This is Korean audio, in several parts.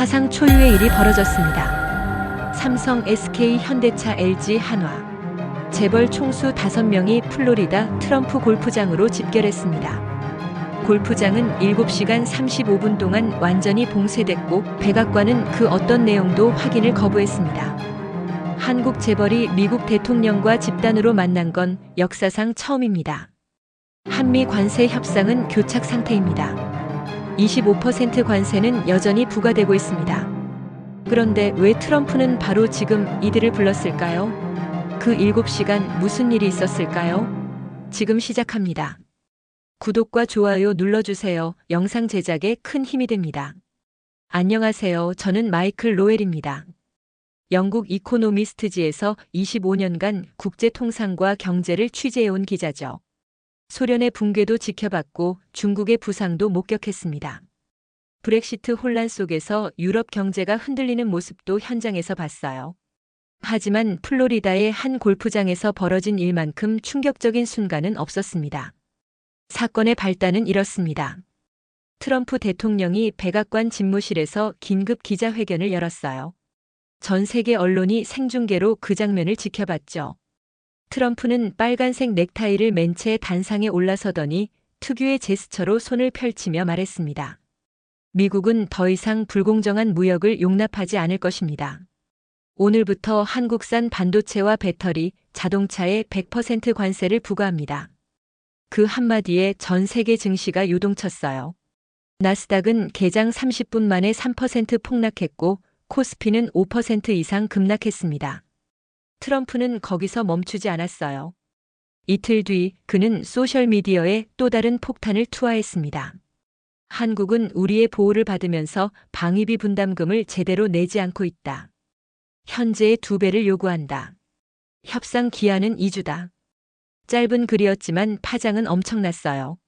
사상 초유의 일이 벌어졌습니다. 삼성, SK, 현대차, LG, 한화. 재벌 총수 5명이 플로리다 트럼프 골프장으로 집결했습니다. 골프장은 7시간 35분 동안 완전히 봉쇄됐고 백악관은 그 어떤 내용도 확인을 거부했습니다. 한국 재벌이 미국 대통령과 집단으로 만난 건 역사상 처음입니다. 한미 관세 협상은 교착 상태입니다. 25% 관세는 여전히 부과되고 있습니다. 그런데 왜 트럼프는 바로 지금 이들을 불렀을까요? 그 7시간 무슨 일이 있었을까요? 지금 시작합니다. 구독과 좋아요 눌러주세요. 영상 제작에 큰 힘이 됩니다. 안녕하세요. 저는 마이클 로웰입니다. 영국 이코노미스트지에서 25년간 국제 통상과 경제를 취재해온 기자죠. 소련의 붕괴도 지켜봤고 중국의 부상도 목격했습니다. 브렉시트 혼란 속에서 유럽 경제가 흔들리는 모습도 현장에서 봤어요. 하지만 플로리다의 한 골프장에서 벌어진 일만큼 충격적인 순간은 없었습니다. 사건의 발단은 이렇습니다. 트럼프 대통령이 백악관 집무실에서 긴급 기자회견을 열었어요. 전 세계 언론이 생중계로 그 장면을 지켜봤죠. 트럼프는 빨간색 넥타이를 맨 채 단상에 올라서더니 특유의 제스처로 손을 펼치며 말했습니다. 미국은 더 이상 불공정한 무역을 용납하지 않을 것입니다. 오늘부터 한국산 반도체와 배터리, 자동차에 100% 관세를 부과합니다. 그 한마디에 전 세계 증시가 요동쳤어요. 나스닥은 개장 30분 만에 3% 폭락했고 코스피는 5% 이상 급락했습니다. 트럼프는 거기서 멈추지 않았어요. 이틀 뒤 그는 소셜미디어에 또 다른 폭탄을 투하했습니다. 한국은 우리의 보호를 받으면서 방위비 분담금을 제대로 내지 않고 있다. 현재의 2배를 요구한다. 협상 기한은 2주다. 짧은 글이었지만 파장은 엄청났어요.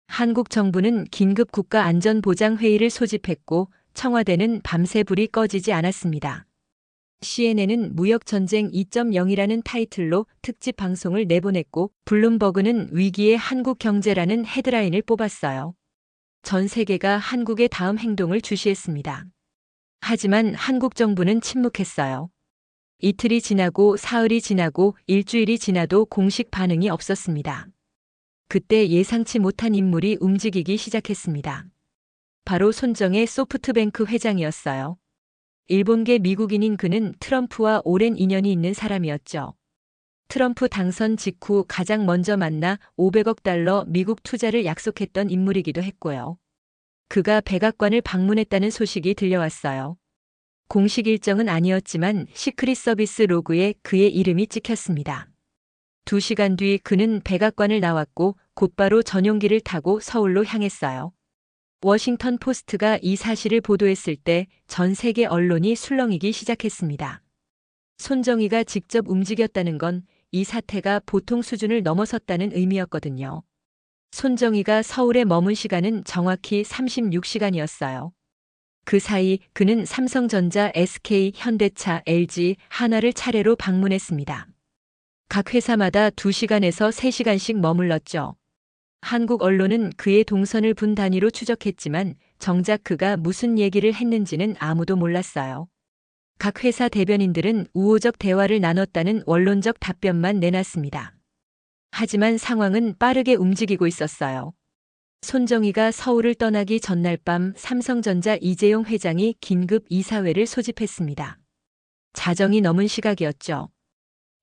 한국 정부는 긴급 국가안전보장회의를 소집했고 청와대는 밤새 불이 꺼지지 않았습니다. CNN은 무역전쟁 2.0이라는 타이틀로 특집 방송을 내보냈고 블룸버그는 위기의 한국 경제라는 헤드라인을 뽑았어요. 전 세계가 한국의 다음 행동을 주시했습니다. 하지만 한국 정부는 침묵했어요. 이틀이 지나고 사흘이 지나고 일주일이 지나도 공식 반응이 없었습니다. 그때 예상치 못한 인물이 움직이기 시작했습니다. 바로 손정의 소프트뱅크 회장이었어요. 일본계 미국인인 그는 트럼프와 오랜 인연이 있는 사람이었죠. 트럼프 당선 직후 가장 먼저 만나 500억 달러 미국 투자를 약속했던 인물이기도 했고요. 그가 백악관을 방문했다는 소식이 들려왔어요. 공식 일정은 아니었지만 시크릿 서비스 로그에 그의 이름이 찍혔습니다. 2시간 뒤 그는 백악관을 나왔고 곧바로 전용기를 타고 서울로 향했어요. 워싱턴 포스트가 이 사실을 보도했을 때 전 세계 언론이 술렁이기 시작했습니다. 손정희가 직접 움직였다는 건 이 사태가 보통 수준을 넘어섰다는 의미였거든요. 손정희가 서울에 머문 시간은 정확히 36시간이었어요. 그 사이 그는 삼성전자, SK, 현대차, LG, 한화를 차례로 방문했습니다. 각 회사마다 2시간에서 3시간씩 머물렀죠. 한국 언론은 그의 동선을 분 단위로 추적했지만 정작 그가 무슨 얘기를 했는지는 아무도 몰랐어요. 각 회사 대변인들은 우호적 대화를 나눴다는 원론적 답변만 내놨습니다. 하지만 상황은 빠르게 움직이고 있었어요. 손정희가 서울을 떠나기 전날 밤 삼성전자 이재용 회장이 긴급 이사회를 소집했습니다. 자정이 넘은 시각이었죠.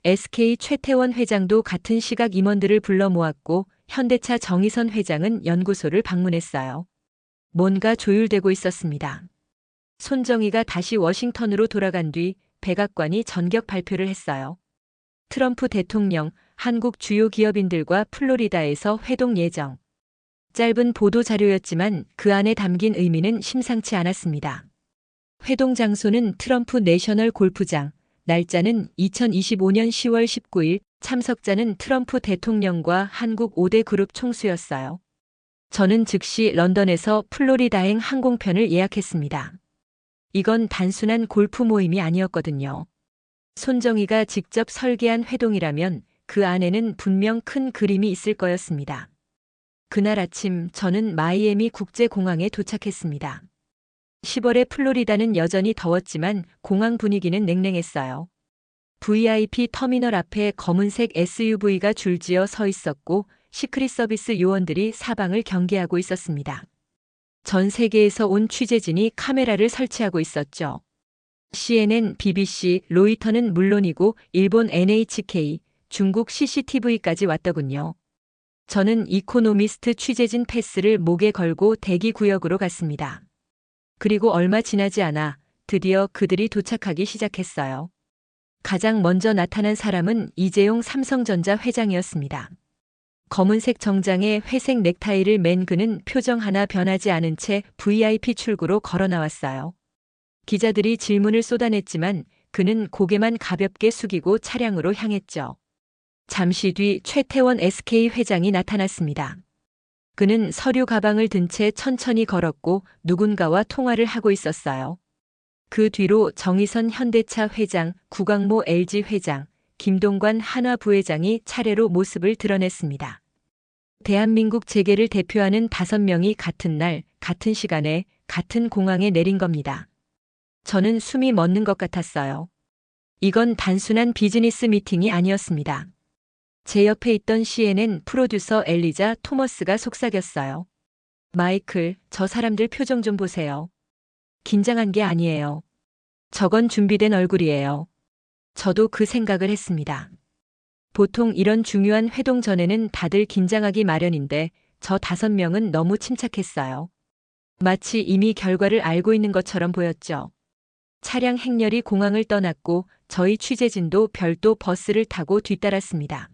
SK 최태원 회장도 같은 시각 임원들을 불러 모았고 현대차 정의선 회장은 연구소를 방문했어요. 뭔가 조율되고 있었습니다. 손정희가 다시 워싱턴으로 돌아간 뒤 백악관이 전격 발표를 했어요. 트럼프 대통령, 한국 주요 기업인들과 플로리다에서 회동 예정. 짧은 보도 자료였지만 그 안에 담긴 의미는 심상치 않았습니다. 회동 장소는 트럼프 내셔널 골프장, 날짜는 2025년 10월 19일, 참석자는 트럼프 대통령과 한국 5대 그룹 총수였어요. 저는 즉시 런던에서 플로리다행 항공편을 예약했습니다. 이건 단순한 골프 모임이 아니었거든요. 손정희가 직접 설계한 회동이라면 그 안에는 분명 큰 그림이 있을 거였습니다. 그날 아침 저는 마이애미 국제공항에 도착했습니다. 10월의 플로리다는 여전히 더웠지만 공항 분위기는 냉랭했어요. VIP 터미널 앞에 검은색 SUV가 줄지어 서 있었고 시크릿 서비스 요원들이 사방을 경계하고 있었습니다. 전 세계에서 온 취재진이 카메라를 설치하고 있었죠. CNN, BBC, 로이터는 물론이고 일본 NHK, 중국 CCTV까지 왔더군요. 저는 이코노미스트 취재진 패스를 목에 걸고 대기 구역으로 갔습니다. 그리고 얼마 지나지 않아 드디어 그들이 도착하기 시작했어요. 가장 먼저 나타난 사람은 이재용 삼성전자 회장이었습니다. 검은색 정장에 회색 넥타이를 맨 그는 표정 하나 변하지 않은 채 VIP 출구로 걸어 나왔어요. 기자들이 질문을 쏟아냈지만 그는 고개만 가볍게 숙이고 차량으로 향했죠. 잠시 뒤 최태원 SK 회장이 나타났습니다. 그는 서류 가방을 든 채 천천히 걸었고 누군가와 통화를 하고 있었어요. 그 뒤로 정의선 현대차 회장, 구광모 LG 회장, 김동관 한화 부회장이 차례로 모습을 드러냈습니다. 대한민국 재계를 대표하는 5명이 같은 날, 같은 시간에, 같은 공항에 내린 겁니다. 저는 숨이 멎는 것 같았어요. 이건 단순한 비즈니스 미팅이 아니었습니다. 제 옆에 있던 CNN 프로듀서 엘리자 토머스가 속삭였어요. 마이클, 저 사람들 표정 좀 보세요. 긴장한 게 아니에요. 저건 준비된 얼굴이에요. 저도 그 생각을 했습니다. 보통 이런 중요한 회동 전에는 다들 긴장하기 마련인데 저 5명은 너무 침착했어요. 마치 이미 결과를 알고 있는 것처럼 보였죠. 차량 행렬이 공항을 떠났고 저희 취재진도 별도 버스를 타고 뒤따랐습니다.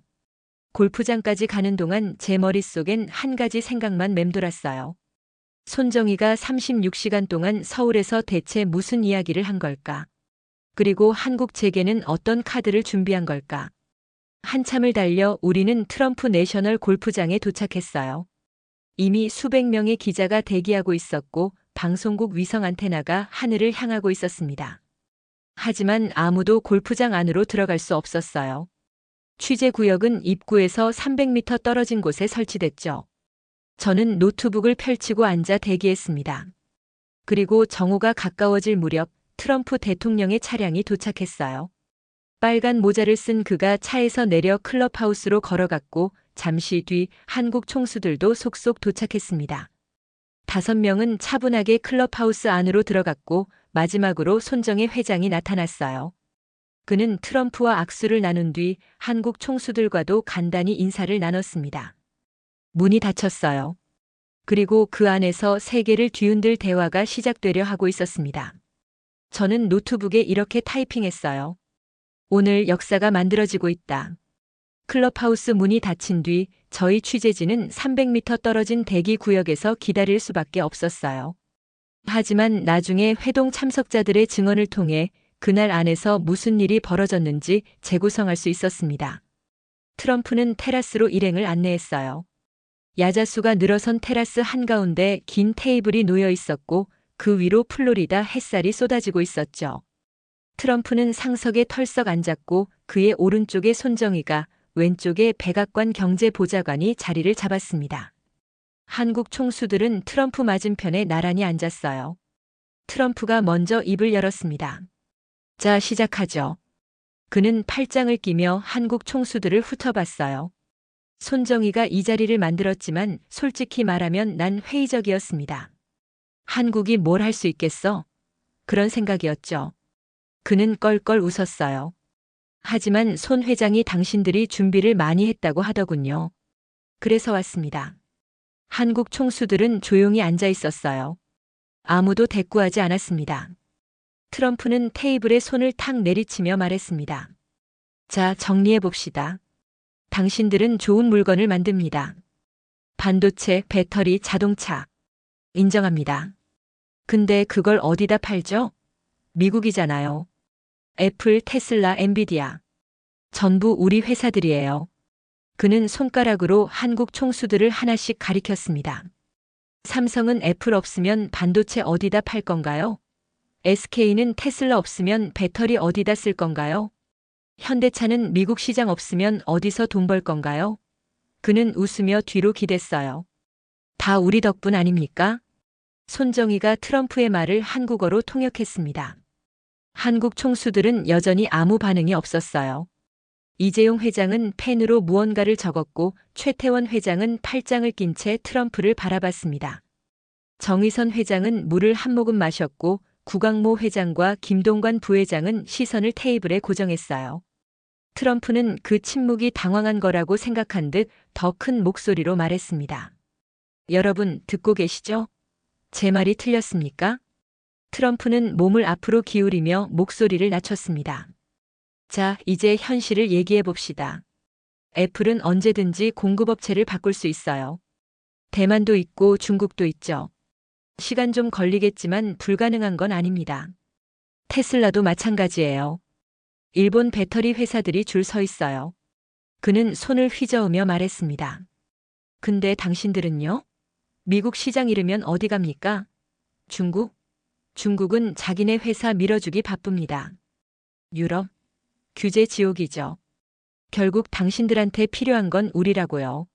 골프장까지 가는 동안 제 머릿속엔 한 가지 생각만 맴돌았어요. 손정희가 36시간 동안 서울에서 대체 무슨 이야기를 한 걸까? 그리고 한국 재계는 어떤 카드를 준비한 걸까? 한참을 달려 우리는 트럼프 내셔널 골프장에 도착했어요. 이미 수백 명의 기자가 대기하고 있었고 방송국 위성 안테나가 하늘을 향하고 있었습니다. 하지만 아무도 골프장 안으로 들어갈 수 없었어요. 취재 구역은 입구에서 300m 떨어진 곳에 설치됐죠. 저는 노트북을 펼치고 앉아 대기했습니다. 그리고 정오가 가까워질 무렵 트럼프 대통령의 차량이 도착했어요. 빨간 모자를 쓴 그가 차에서 내려 클럽하우스로 걸어갔고 잠시 뒤 한국 총수들도 속속 도착했습니다. 5명은 차분하게 클럽하우스 안으로 들어갔고 마지막으로 손정혜 회장이 나타났어요. 그는 트럼프와 악수를 나눈 뒤 한국 총수들과도 간단히 인사를 나눴습니다. 문이 닫혔어요. 그리고 그 안에서 세계를 뒤흔들 대화가 시작되려 하고 있었습니다. 저는 노트북에 이렇게 타이핑했어요. 오늘 역사가 만들어지고 있다. 클럽하우스 문이 닫힌 뒤 저희 취재진은 300m 떨어진 대기 구역에서 기다릴 수밖에 없었어요. 하지만 나중에 회동 참석자들의 증언을 통해 그날 안에서 무슨 일이 벌어졌는지 재구성할 수 있었습니다. 트럼프는 테라스로 일행을 안내했어요. 야자수가 늘어선 테라스 한가운데 긴 테이블이 놓여 있었고 그 위로 플로리다 햇살이 쏟아지고 있었죠. 트럼프는 상석에 털썩 앉았고 그의 오른쪽에 손정희가 왼쪽에 백악관 경제보좌관이 자리를 잡았습니다. 한국 총수들은 트럼프 맞은편에 나란히 앉았어요. 트럼프가 먼저 입을 열었습니다. 자, 시작하죠. 그는 팔짱을 끼며 한국 총수들을 훑어봤어요. 손정희가 이 자리를 만들었지만 솔직히 말하면 난 회의적이었습니다. 한국이 뭘 할 수 있겠어? 그런 생각이었죠. 그는 껄껄 웃었어요. 하지만 손 회장이 당신들이 준비를 많이 했다고 하더군요. 그래서 왔습니다. 한국 총수들은 조용히 앉아 있었어요. 아무도 대꾸하지 않았습니다. 트럼프는 테이블에 손을 탁 내리치며 말했습니다. 자, 정리해 봅시다. 당신들은 좋은 물건을 만듭니다. 반도체, 배터리, 자동차. 인정합니다. 근데 그걸 어디다 팔죠? 미국이잖아요. 애플, 테슬라, 엔비디아. 전부 우리 회사들이에요. 그는 손가락으로 한국 총수들을 하나씩 가리켰습니다. 삼성은 애플 없으면 반도체 어디다 팔 건가요? SK는 테슬라 없으면 배터리 어디다 쓸 건가요? 현대차는 미국 시장 없으면 어디서 돈 벌 건가요? 그는 웃으며 뒤로 기댔어요. 다 우리 덕분 아닙니까? 손정희가 트럼프의 말을 한국어로 통역했습니다. 한국 총수들은 여전히 아무 반응이 없었어요. 이재용 회장은 펜으로 무언가를 적었고 최태원 회장은 팔짱을 낀 채 트럼프를 바라봤습니다. 정의선 회장은 물을 한 모금 마셨고 구광모 회장과 김동관 부회장은 시선을 테이블에 고정했어요. 트럼프는 그 침묵이 당황한 거라고 생각한 듯 더 큰 목소리로 말했습니다. 여러분 듣고 계시죠? 제 말이 틀렸습니까? 트럼프는 몸을 앞으로 기울이며 목소리를 낮췄습니다. 자, 이제 현실을 얘기해 봅시다. 애플은 언제든지 공급업체를 바꿀 수 있어요. 대만도 있고 중국도 있죠. 시간 좀 걸리겠지만 불가능한 건 아닙니다. 테슬라도 마찬가지예요. 일본 배터리 회사들이 줄 서 있어요. 그는 손을 휘저으며 말했습니다. 근데 당신들은요? 미국 시장 잃으면 어디 갑니까? 중국? 중국은 자기네 회사 밀어주기 바쁩니다. 유럽? 규제 지옥이죠. 결국 당신들한테 필요한 건 우리라고요.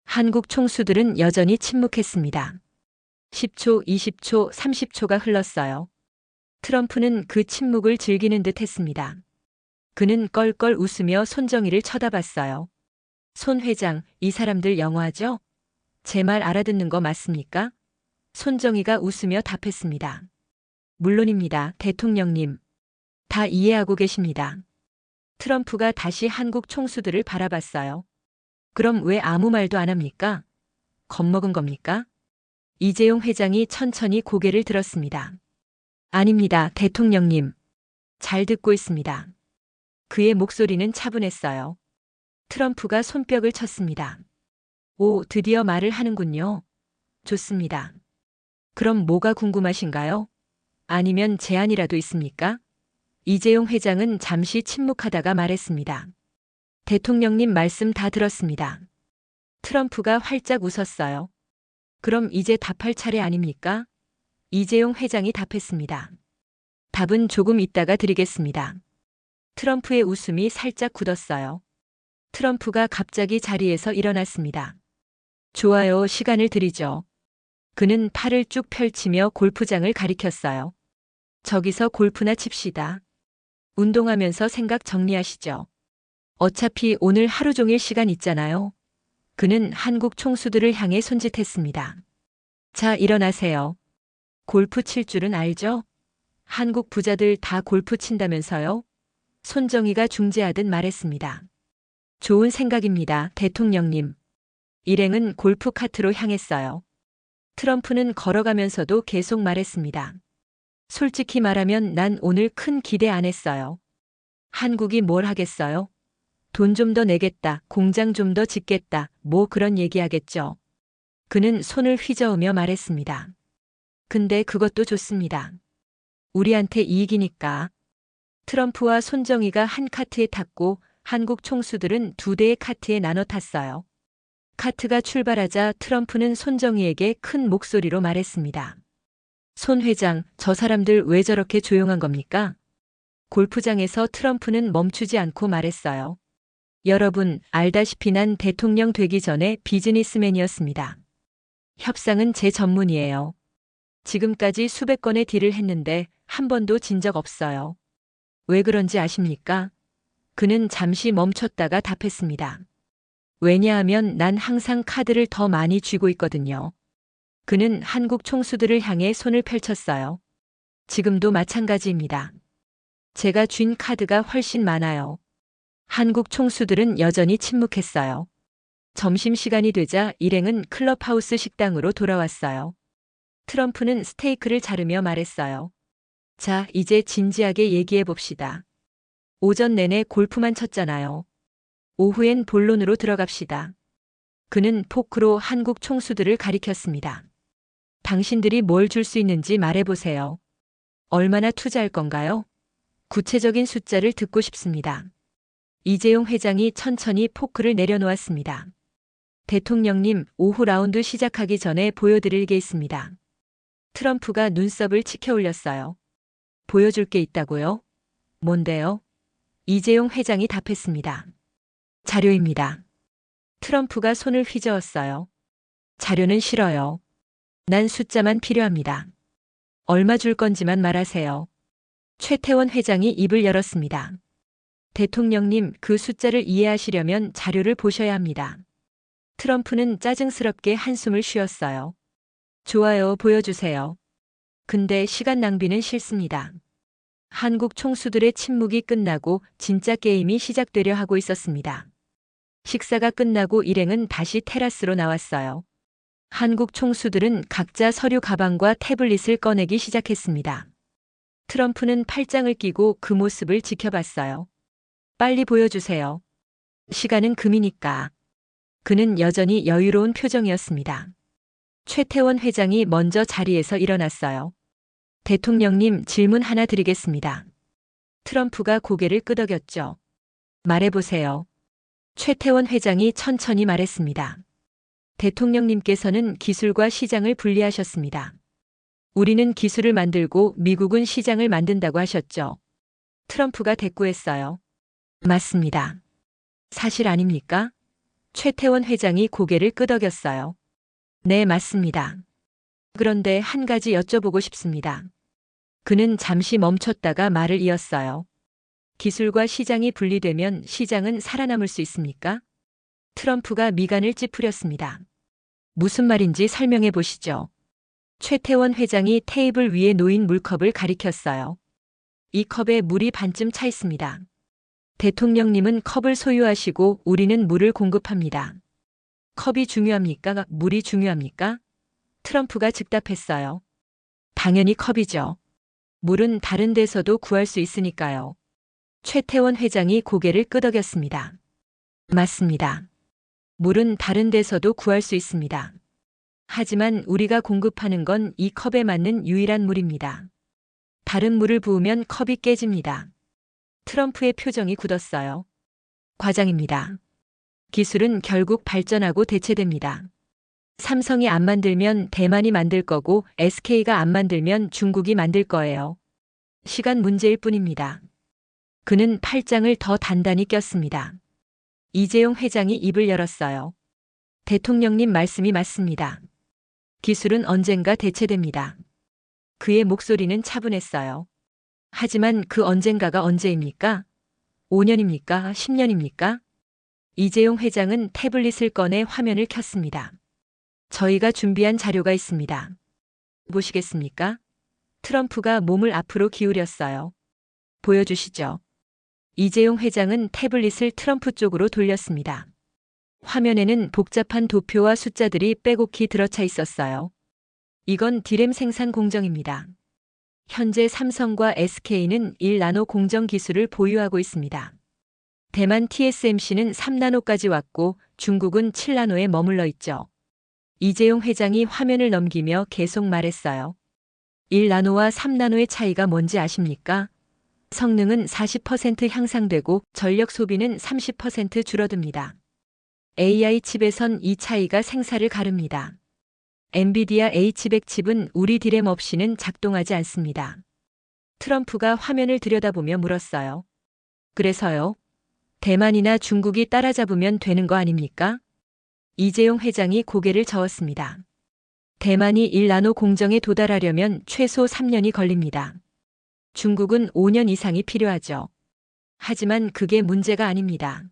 한국 총수들은 여전히 침묵했습니다. 10초, 20초, 30초가 흘렀어요. 트럼프는 그 침묵을 즐기는 듯 했습니다. 그는 껄껄 웃으며 손정희를 쳐다봤어요. 손 회장, 이 사람들 영어하죠? 제 말 알아듣는 거 맞습니까? 손정희가 웃으며 답했습니다. 물론입니다, 대통령님. 다 이해하고 계십니다. 트럼프가 다시 한국 총수들을 바라봤어요. 그럼 왜 아무 말도 안 합니까? 겁먹은 겁니까? 이재용 회장이 천천히 고개를 들었습니다. 아닙니다, 대통령님. 잘 듣고 있습니다. 그의 목소리는 차분했어요. 트럼프가 손뼉을 쳤습니다. 오, 드디어 말을 하는군요. 좋습니다. 그럼 뭐가 궁금하신가요? 아니면 제안이라도 있습니까? 이재용 회장은 잠시 침묵하다가 말했습니다. 대통령님 말씀 다 들었습니다. 트럼프가 활짝 웃었어요. 그럼 이제 답할 차례 아닙니까? 이재용 회장이 답했습니다. 답은 조금 이따가 드리겠습니다. 트럼프의 웃음이 살짝 굳었어요. 트럼프가 갑자기 자리에서 일어났습니다. 좋아요, 시간을 드리죠. 그는 팔을 쭉 펼치며 골프장을 가리켰어요. 저기서 골프나 칩시다. 운동하면서 생각 정리하시죠. 어차피 오늘 하루 종일 시간 있잖아요. 그는 한국 총수들을 향해 손짓했습니다. 자, 일어나세요. 골프 칠 줄은 알죠? 한국 부자들 다 골프 친다면서요? 손정희가 중재하듯 말했습니다. 좋은 생각입니다, 대통령님. 일행은 골프 카트로 향했어요. 트럼프는 걸어가면서도 계속 말했습니다. 솔직히 말하면 난 오늘 큰 기대 안 했어요. 한국이 뭘 하겠어요? 돈 좀 더 내겠다, 공장 좀 더 짓겠다, 뭐 그런 얘기하겠죠. 그는 손을 휘저으며 말했습니다. 근데 그것도 좋습니다. 우리한테 이익이니까. 트럼프와 손정희가 한 카트에 탔고 한국 총수들은 두 대의 카트에 나눠 탔어요. 카트가 출발하자 트럼프는 손정희에게 큰 목소리로 말했습니다. 손 회장, 저 사람들 왜 저렇게 조용한 겁니까? 골프장에서 트럼프는 멈추지 않고 말했어요. 여러분, 알다시피 난 대통령 되기 전에 비즈니스맨이었습니다. 협상은 제 전문이에요. 지금까지 수백 건의 딜을 했는데 한 번도 진 적 없어요. 왜 그런지 아십니까? 그는 잠시 멈췄다가 답했습니다. 왜냐하면 난 항상 카드를 더 많이 쥐고 있거든요. 그는 한국 총수들을 향해 손을 펼쳤어요. 지금도 마찬가지입니다. 제가 쥔 카드가 훨씬 많아요. 한국 총수들은 여전히 침묵했어요. 점심시간이 되자 일행은 클럽하우스 식당으로 돌아왔어요. 트럼프는 스테이크를 자르며 말했어요. 자, 이제 진지하게 얘기해 봅시다. 오전 내내 골프만 쳤잖아요. 오후엔 본론으로 들어갑시다. 그는 포크로 한국 총수들을 가리켰습니다. 당신들이 뭘 줄 수 있는지 말해보세요. 얼마나 투자할 건가요? 구체적인 숫자를 듣고 싶습니다. 이재용 회장이 천천히 포크를 내려놓았습니다. 대통령님, 오후 라운드 시작하기 전에 보여드릴 게 있습니다. 트럼프가 눈썹을 치켜 올렸어요. 보여줄 게 있다고요? 뭔데요? 이재용 회장이 답했습니다. 자료입니다. 트럼프가 손을 휘저었어요. 자료는 싫어요. 난 숫자만 필요합니다. 얼마 줄 건지만 말하세요. 최태원 회장이 입을 열었습니다. 대통령님, 그 숫자를 이해하시려면 자료를 보셔야 합니다. 트럼프는 짜증스럽게 한숨을 쉬었어요. 좋아요, 보여주세요. 근데 시간 낭비는 싫습니다. 한국 총수들의 침묵이 끝나고 진짜 게임이 시작되려 하고 있었습니다. 식사가 끝나고 일행은 다시 테라스로 나왔어요. 한국 총수들은 각자 서류 가방과 태블릿을 꺼내기 시작했습니다. 트럼프는 팔짱을 끼고 그 모습을 지켜봤어요. 빨리 보여주세요. 시간은 금이니까. 그는 여전히 여유로운 표정이었습니다. 최태원 회장이 먼저 자리에서 일어났어요. 대통령님, 질문 하나 드리겠습니다. 트럼프가 고개를 끄덕였죠. 말해보세요. 최태원 회장이 천천히 말했습니다. 대통령님께서는 기술과 시장을 분리하셨습니다. 우리는 기술을 만들고 미국은 시장을 만든다고 하셨죠. 트럼프가 대꾸했어요. 맞습니다. 사실 아닙니까? 최태원 회장이 고개를 끄덕였어요. 네, 맞습니다. 그런데 한 가지 여쭤보고 싶습니다. 그는 잠시 멈췄다가 말을 이었어요. 기술과 시장이 분리되면 시장은 살아남을 수 있습니까? 트럼프가 미간을 찌푸렸습니다. 무슨 말인지 설명해 보시죠. 최태원 회장이 테이블 위에 놓인 물컵을 가리켰어요. 이 컵에 물이 반쯤 차 있습니다. 대통령님은 컵을 소유하시고 우리는 물을 공급합니다. 컵이 중요합니까? 물이 중요합니까? 트럼프가 즉답했어요. 당연히 컵이죠. 물은 다른 데서도 구할 수 있으니까요. 최태원 회장이 고개를 끄덕였습니다. 맞습니다. 물은 다른 데서도 구할 수 있습니다. 하지만 우리가 공급하는 건 이 컵에 맞는 유일한 물입니다. 다른 물을 부으면 컵이 깨집니다. 트럼프의 표정이 굳었어요. 과장입니다. 기술은 결국 발전하고 대체됩니다. 삼성이 안 만들면 대만이 만들 거고 SK가 안 만들면 중국이 만들 거예요. 시간 문제일 뿐입니다. 그는 팔짱을 더 단단히 꼈습니다. 이재용 회장이 입을 열었어요. 대통령님 말씀이 맞습니다. 기술은 언젠가 대체됩니다. 그의 목소리는 차분했어요. 하지만 그 언젠가가 언제입니까? 5년입니까? 10년입니까? 이재용 회장은 태블릿을 꺼내 화면을 켰습니다. 저희가 준비한 자료가 있습니다. 보시겠습니까? 트럼프가 몸을 앞으로 기울였어요. 보여주시죠. 이재용 회장은 태블릿을 트럼프 쪽으로 돌렸습니다. 화면에는 복잡한 도표와 숫자들이 빼곡히 들어차 있었어요. 이건 디램 생산 공정입니다. 현재 삼성과 SK는 1나노 공정 기술을 보유하고 있습니다. 대만 TSMC는 3나노까지 왔고 중국은 7나노에 머물러 있죠. 이재용 회장이 화면을 넘기며 계속 말했어요. 1나노와 3나노의 차이가 뭔지 아십니까? 성능은 40% 향상되고 전력 소비는 30% 줄어듭니다. AI 칩에선 이 차이가 생사를 가릅니다. 엔비디아 H100 칩은 우리 디램 없이는 작동하지 않습니다. 트럼프가 화면을 들여다보며 물었어요. 그래서요? 대만이나 중국이 따라잡으면 되는 거 아닙니까? 이재용 회장이 고개를 저었습니다. 대만이 1나노 공정에 도달하려면 최소 3년이 걸립니다. 중국은 5년 이상이 필요하죠. 하지만 그게 문제가 아닙니다.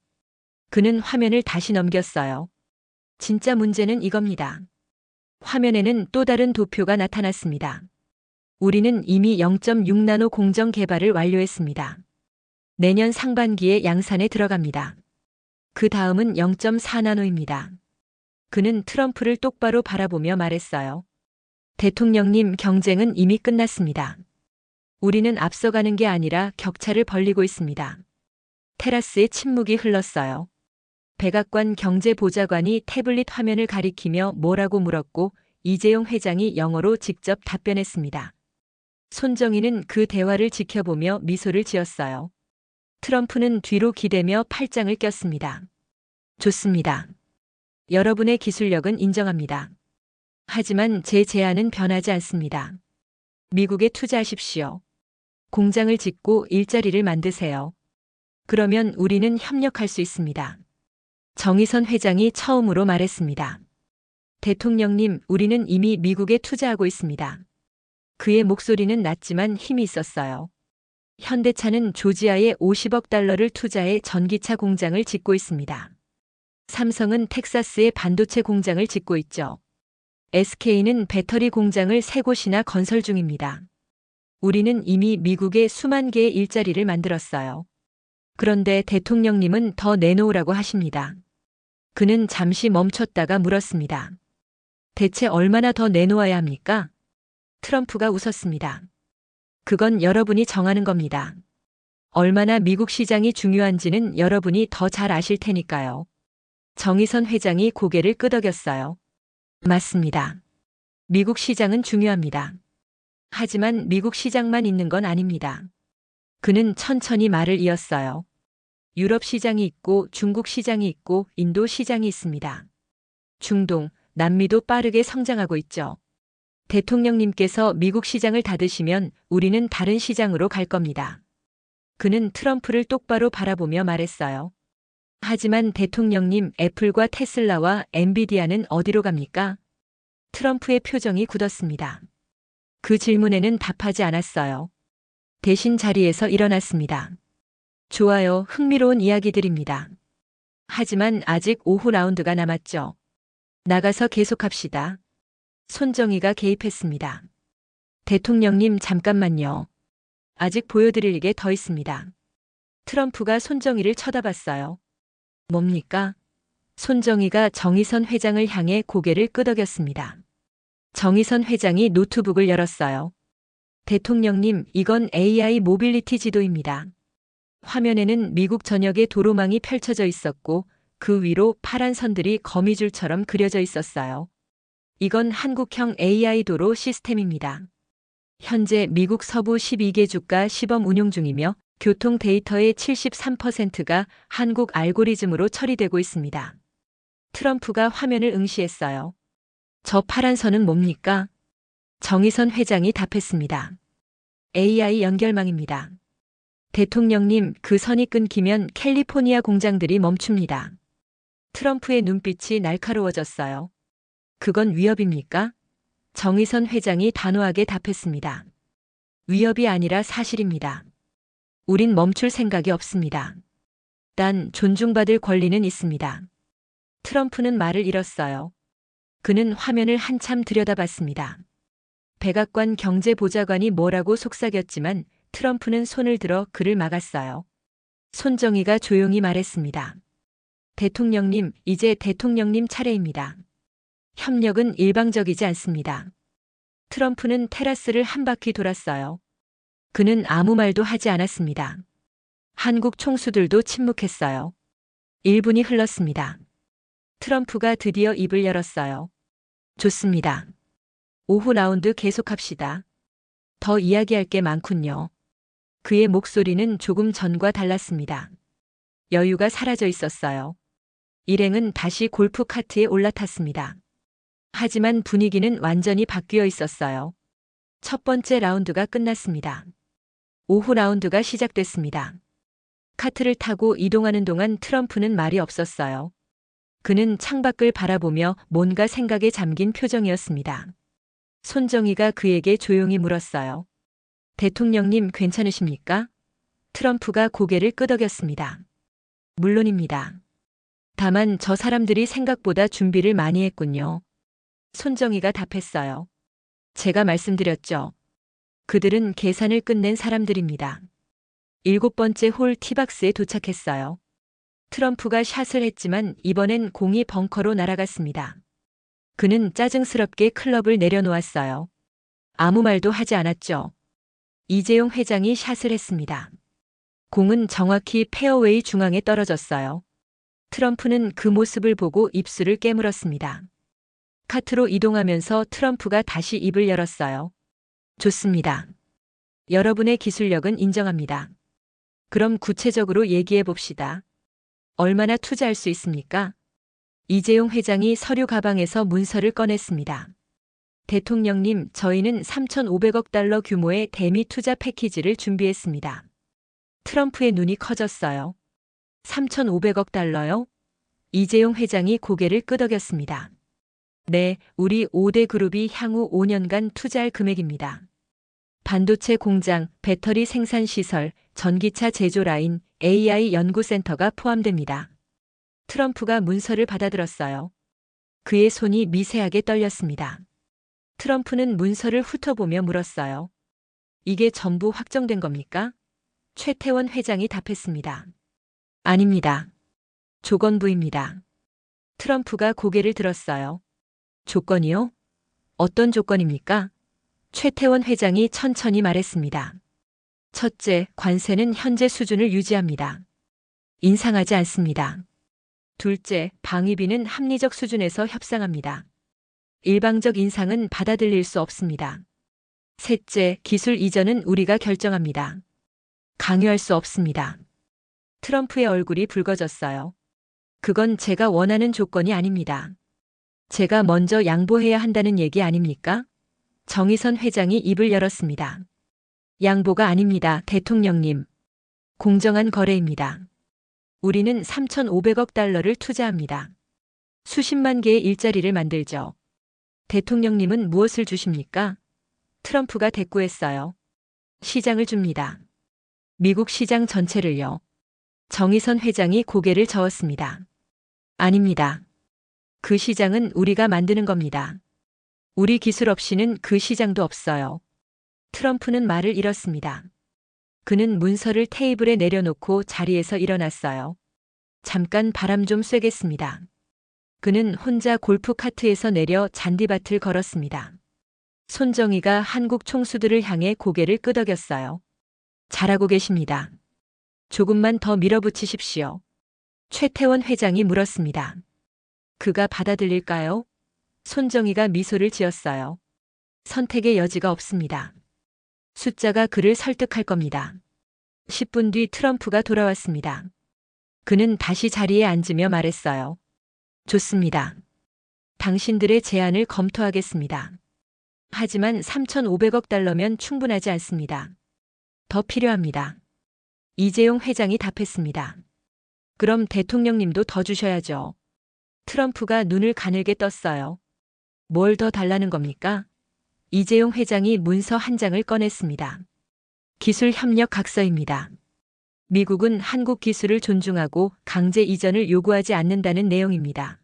그는 화면을 다시 넘겼어요. 진짜 문제는 이겁니다. 화면에는 또 다른 도표가 나타났습니다. 우리는 이미 0.6나노 공정 개발을 완료했습니다. 내년 상반기에 양산에 들어갑니다. 그 다음은 0.4나노입니다. 그는 트럼프를 똑바로 바라보며 말했어요. 대통령님, 경쟁은 이미 끝났습니다. 우리는 앞서가는 게 아니라 격차를 벌리고 있습니다. 테라스에 침묵이 흘렀어요. 백악관 경제보좌관이 태블릿 화면을 가리키며 뭐라고 물었고 이재용 회장이 영어로 직접 답변했습니다. 손정희는 그 대화를 지켜보며 미소를 지었어요. 트럼프는 뒤로 기대며 팔짱을 꼈습니다. 좋습니다. 여러분의 기술력은 인정합니다. 하지만 제 제안은 변하지 않습니다. 미국에 투자하십시오. 공장을 짓고 일자리를 만드세요. 그러면 우리는 협력할 수 있습니다. 정의선 회장이 처음으로 말했습니다. 대통령님, 우리는 이미 미국에 투자하고 있습니다. 그의 목소리는 낮지만 힘이 있었어요. 현대차는 조지아에 50억 달러를 투자해 전기차 공장을 짓고 있습니다. 삼성은 텍사스에 반도체 공장을 짓고 있죠. SK는 배터리 공장을 3곳이나 건설 중입니다. 우리는 이미 미국에 수만 개의 일자리를 만들었어요. 그런데 대통령님은 더 내놓으라고 하십니다. 그는 잠시 멈췄다가 물었습니다. 대체 얼마나 더 내놓아야 합니까? 트럼프가 웃었습니다. 그건 여러분이 정하는 겁니다. 얼마나 미국 시장이 중요한지는 여러분이 더 잘 아실 테니까요. 정의선 회장이 고개를 끄덕였어요. 맞습니다. 미국 시장은 중요합니다. 하지만 미국 시장만 있는 건 아닙니다. 그는 천천히 말을 이었어요. 유럽 시장이 있고 중국 시장이 있고 인도 시장이 있습니다. 중동, 남미도 빠르게 성장하고 있죠. 대통령님께서 미국 시장을 닫으시면 우리는 다른 시장으로 갈 겁니다. 그는 트럼프를 똑바로 바라보며 말했어요. 하지만 대통령님, 애플과 테슬라와 엔비디아는 어디로 갑니까? 트럼프의 표정이 굳었습니다. 그 질문에는 답하지 않았어요. 대신 자리에서 일어났습니다. 좋아요, 흥미로운 이야기들입니다. 하지만 아직 5후 라운드가 남았죠. 나가서 계속합시다. 손정희가 개입했습니다. 대통령님, 잠깐만요. 아직 보여드릴 게 더 있습니다. 트럼프가 손정희를 쳐다봤어요. 뭡니까? 손정희가 정의선 회장을 향해 고개를 끄덕였습니다. 정의선 회장이 노트북을 열었어요. 대통령님, 이건 AI 모빌리티 지도입니다. 화면에는 미국 전역의 도로망이 펼쳐져 있었고 그 위로 파란 선들이 거미줄처럼 그려져 있었어요. 이건 한국형 AI 도로 시스템입니다. 현재 미국 서부 12개 주가 시범 운용 중이며 교통 데이터의 73%가 한국 알고리즘으로 처리되고 있습니다. 트럼프가 화면을 응시했어요. 저 파란 선은 뭡니까? 정의선 회장이 답했습니다. AI 연결망입니다. 대통령님, 그 선이 끊기면 캘리포니아 공장들이 멈춥니다. 트럼프의 눈빛이 날카로워졌어요. 그건 위협입니까? 정의선 회장이 단호하게 답했습니다. 위협이 아니라 사실입니다. 우린 멈출 생각이 없습니다. 단 존중받을 권리는 있습니다. 트럼프는 말을 잃었어요. 그는 화면을 한참 들여다봤습니다. 백악관 경제보좌관이 뭐라고 속삭였지만 트럼프는 손을 들어 그를 막았어요. 손정희가 조용히 말했습니다. 대통령님, 이제 대통령님 차례입니다. 협력은 일방적이지 않습니다. 트럼프는 테라스를 한 바퀴 돌았어요. 그는 아무 말도 하지 않았습니다. 한국 총수들도 침묵했어요. 1분이 흘렀습니다. 트럼프가 드디어 입을 열었어요. 좋습니다. 5후 라운드 계속합시다. 더 이야기할 게 많군요. 그의 목소리는 조금 전과 달랐습니다. 여유가 사라져 있었어요. 일행은 다시 골프 카트에 올라탔습니다. 하지만 분위기는 완전히 바뀌어 있었어요. 첫 번째 라운드가 끝났습니다. 5후 라운드가 시작됐습니다. 카트를 타고 이동하는 동안 트럼프는 말이 없었어요. 그는 창밖을 바라보며 뭔가 생각에 잠긴 표정이었습니다. 손정희가 그에게 조용히 물었어요. 대통령님, 괜찮으십니까? 트럼프가 고개를 끄덕였습니다. 물론입니다. 다만 저 사람들이 생각보다 준비를 많이 했군요. 손정희가 답했어요. 제가 말씀드렸죠. 그들은 계산을 끝낸 사람들입니다. 7번째 홀 티박스에 도착했어요. 트럼프가 샷을 했지만 이번엔 공이 벙커로 날아갔습니다. 그는 짜증스럽게 클럽을 내려놓았어요. 아무 말도 하지 않았죠. 이재용 회장이 샷을 했습니다. 공은 정확히 페어웨이 중앙에 떨어졌어요. 트럼프는 그 모습을 보고 입술을 깨물었습니다. 카트로 이동하면서 트럼프가 다시 입을 열었어요. 좋습니다. 여러분의 기술력은 인정합니다. 그럼 구체적으로 얘기해 봅시다. 얼마나 투자할 수 있습니까? 이재용 회장이 서류 가방에서 문서를 꺼냈습니다. 대통령님, 저희는 3,500억 달러 규모의 대미 투자 패키지를 준비했습니다. 트럼프의 눈이 커졌어요. 3,500억 달러요? 이재용 회장이 고개를 끄덕였습니다. 네, 우리 5대 그룹이 향후 5년간 투자할 금액입니다. 반도체 공장, 배터리 생산 시설, 전기차 제조 라인, AI 연구센터가 포함됩니다. 트럼프가 문서를 받아들었어요. 그의 손이 미세하게 떨렸습니다. 트럼프는 문서를 훑어보며 물었어요. 이게 전부 확정된 겁니까? 최태원 회장이 답했습니다. 아닙니다. 조건부입니다. 트럼프가 고개를 들었어요. 조건이요? 어떤 조건입니까? 최태원 회장이 천천히 말했습니다. 첫째, 관세는 현재 수준을 유지합니다. 인상하지 않습니다. 둘째, 방위비는 합리적 수준에서 협상합니다. 일방적 인상은 받아들일 수 없습니다. 셋째, 기술 이전은 우리가 결정합니다. 강요할 수 없습니다. 트럼프의 얼굴이 붉어졌어요. 그건 제가 원하는 조건이 아닙니다. 제가 먼저 양보해야 한다는 얘기 아닙니까? 정의선 회장이 입을 열었습니다. 양보가 아닙니다, 대통령님. 공정한 거래입니다. 우리는 3,500억 달러를 투자합니다. 수십만 개의 일자리를 만들죠. 대통령님은 무엇을 주십니까? 트럼프가 대꾸했어요. 시장을 줍니다. 미국 시장 전체를요. 정의선 회장이 고개를 저었습니다. 아닙니다. 그 시장은 우리가 만드는 겁니다. 우리 기술 없이는 그 시장도 없어요. 트럼프는 말을 잃었습니다. 그는 문서를 테이블에 내려놓고 자리에서 일어났어요. 잠깐 바람 좀 쐬겠습니다. 그는 혼자 골프 카트에서 내려 잔디밭을 걸었습니다. 손정희가 한국 총수들을 향해 고개를 끄덕였어요. 잘하고 계십니다. 조금만 더 밀어붙이십시오. 최태원 회장이 물었습니다. 그가 받아들일까요? 손정희가 미소를 지었어요. 선택의 여지가 없습니다. 숫자가 그를 설득할 겁니다. 10분 뒤 트럼프가 돌아왔습니다. 그는 다시 자리에 앉으며 말했어요. 좋습니다. 당신들의 제안을 검토하겠습니다. 하지만 3,500억 달러면 충분하지 않습니다. 더 필요합니다. 이재용 회장이 답했습니다. 그럼 대통령님도 더 주셔야죠. 트럼프가 눈을 가늘게 떴어요. 뭘 더 달라는 겁니까? 이재용 회장이 문서 한 장을 꺼냈습니다. 기술협력각서입니다. 미국은 한국 기술을 존중하고 강제 이전을 요구하지 않는다는 내용입니다.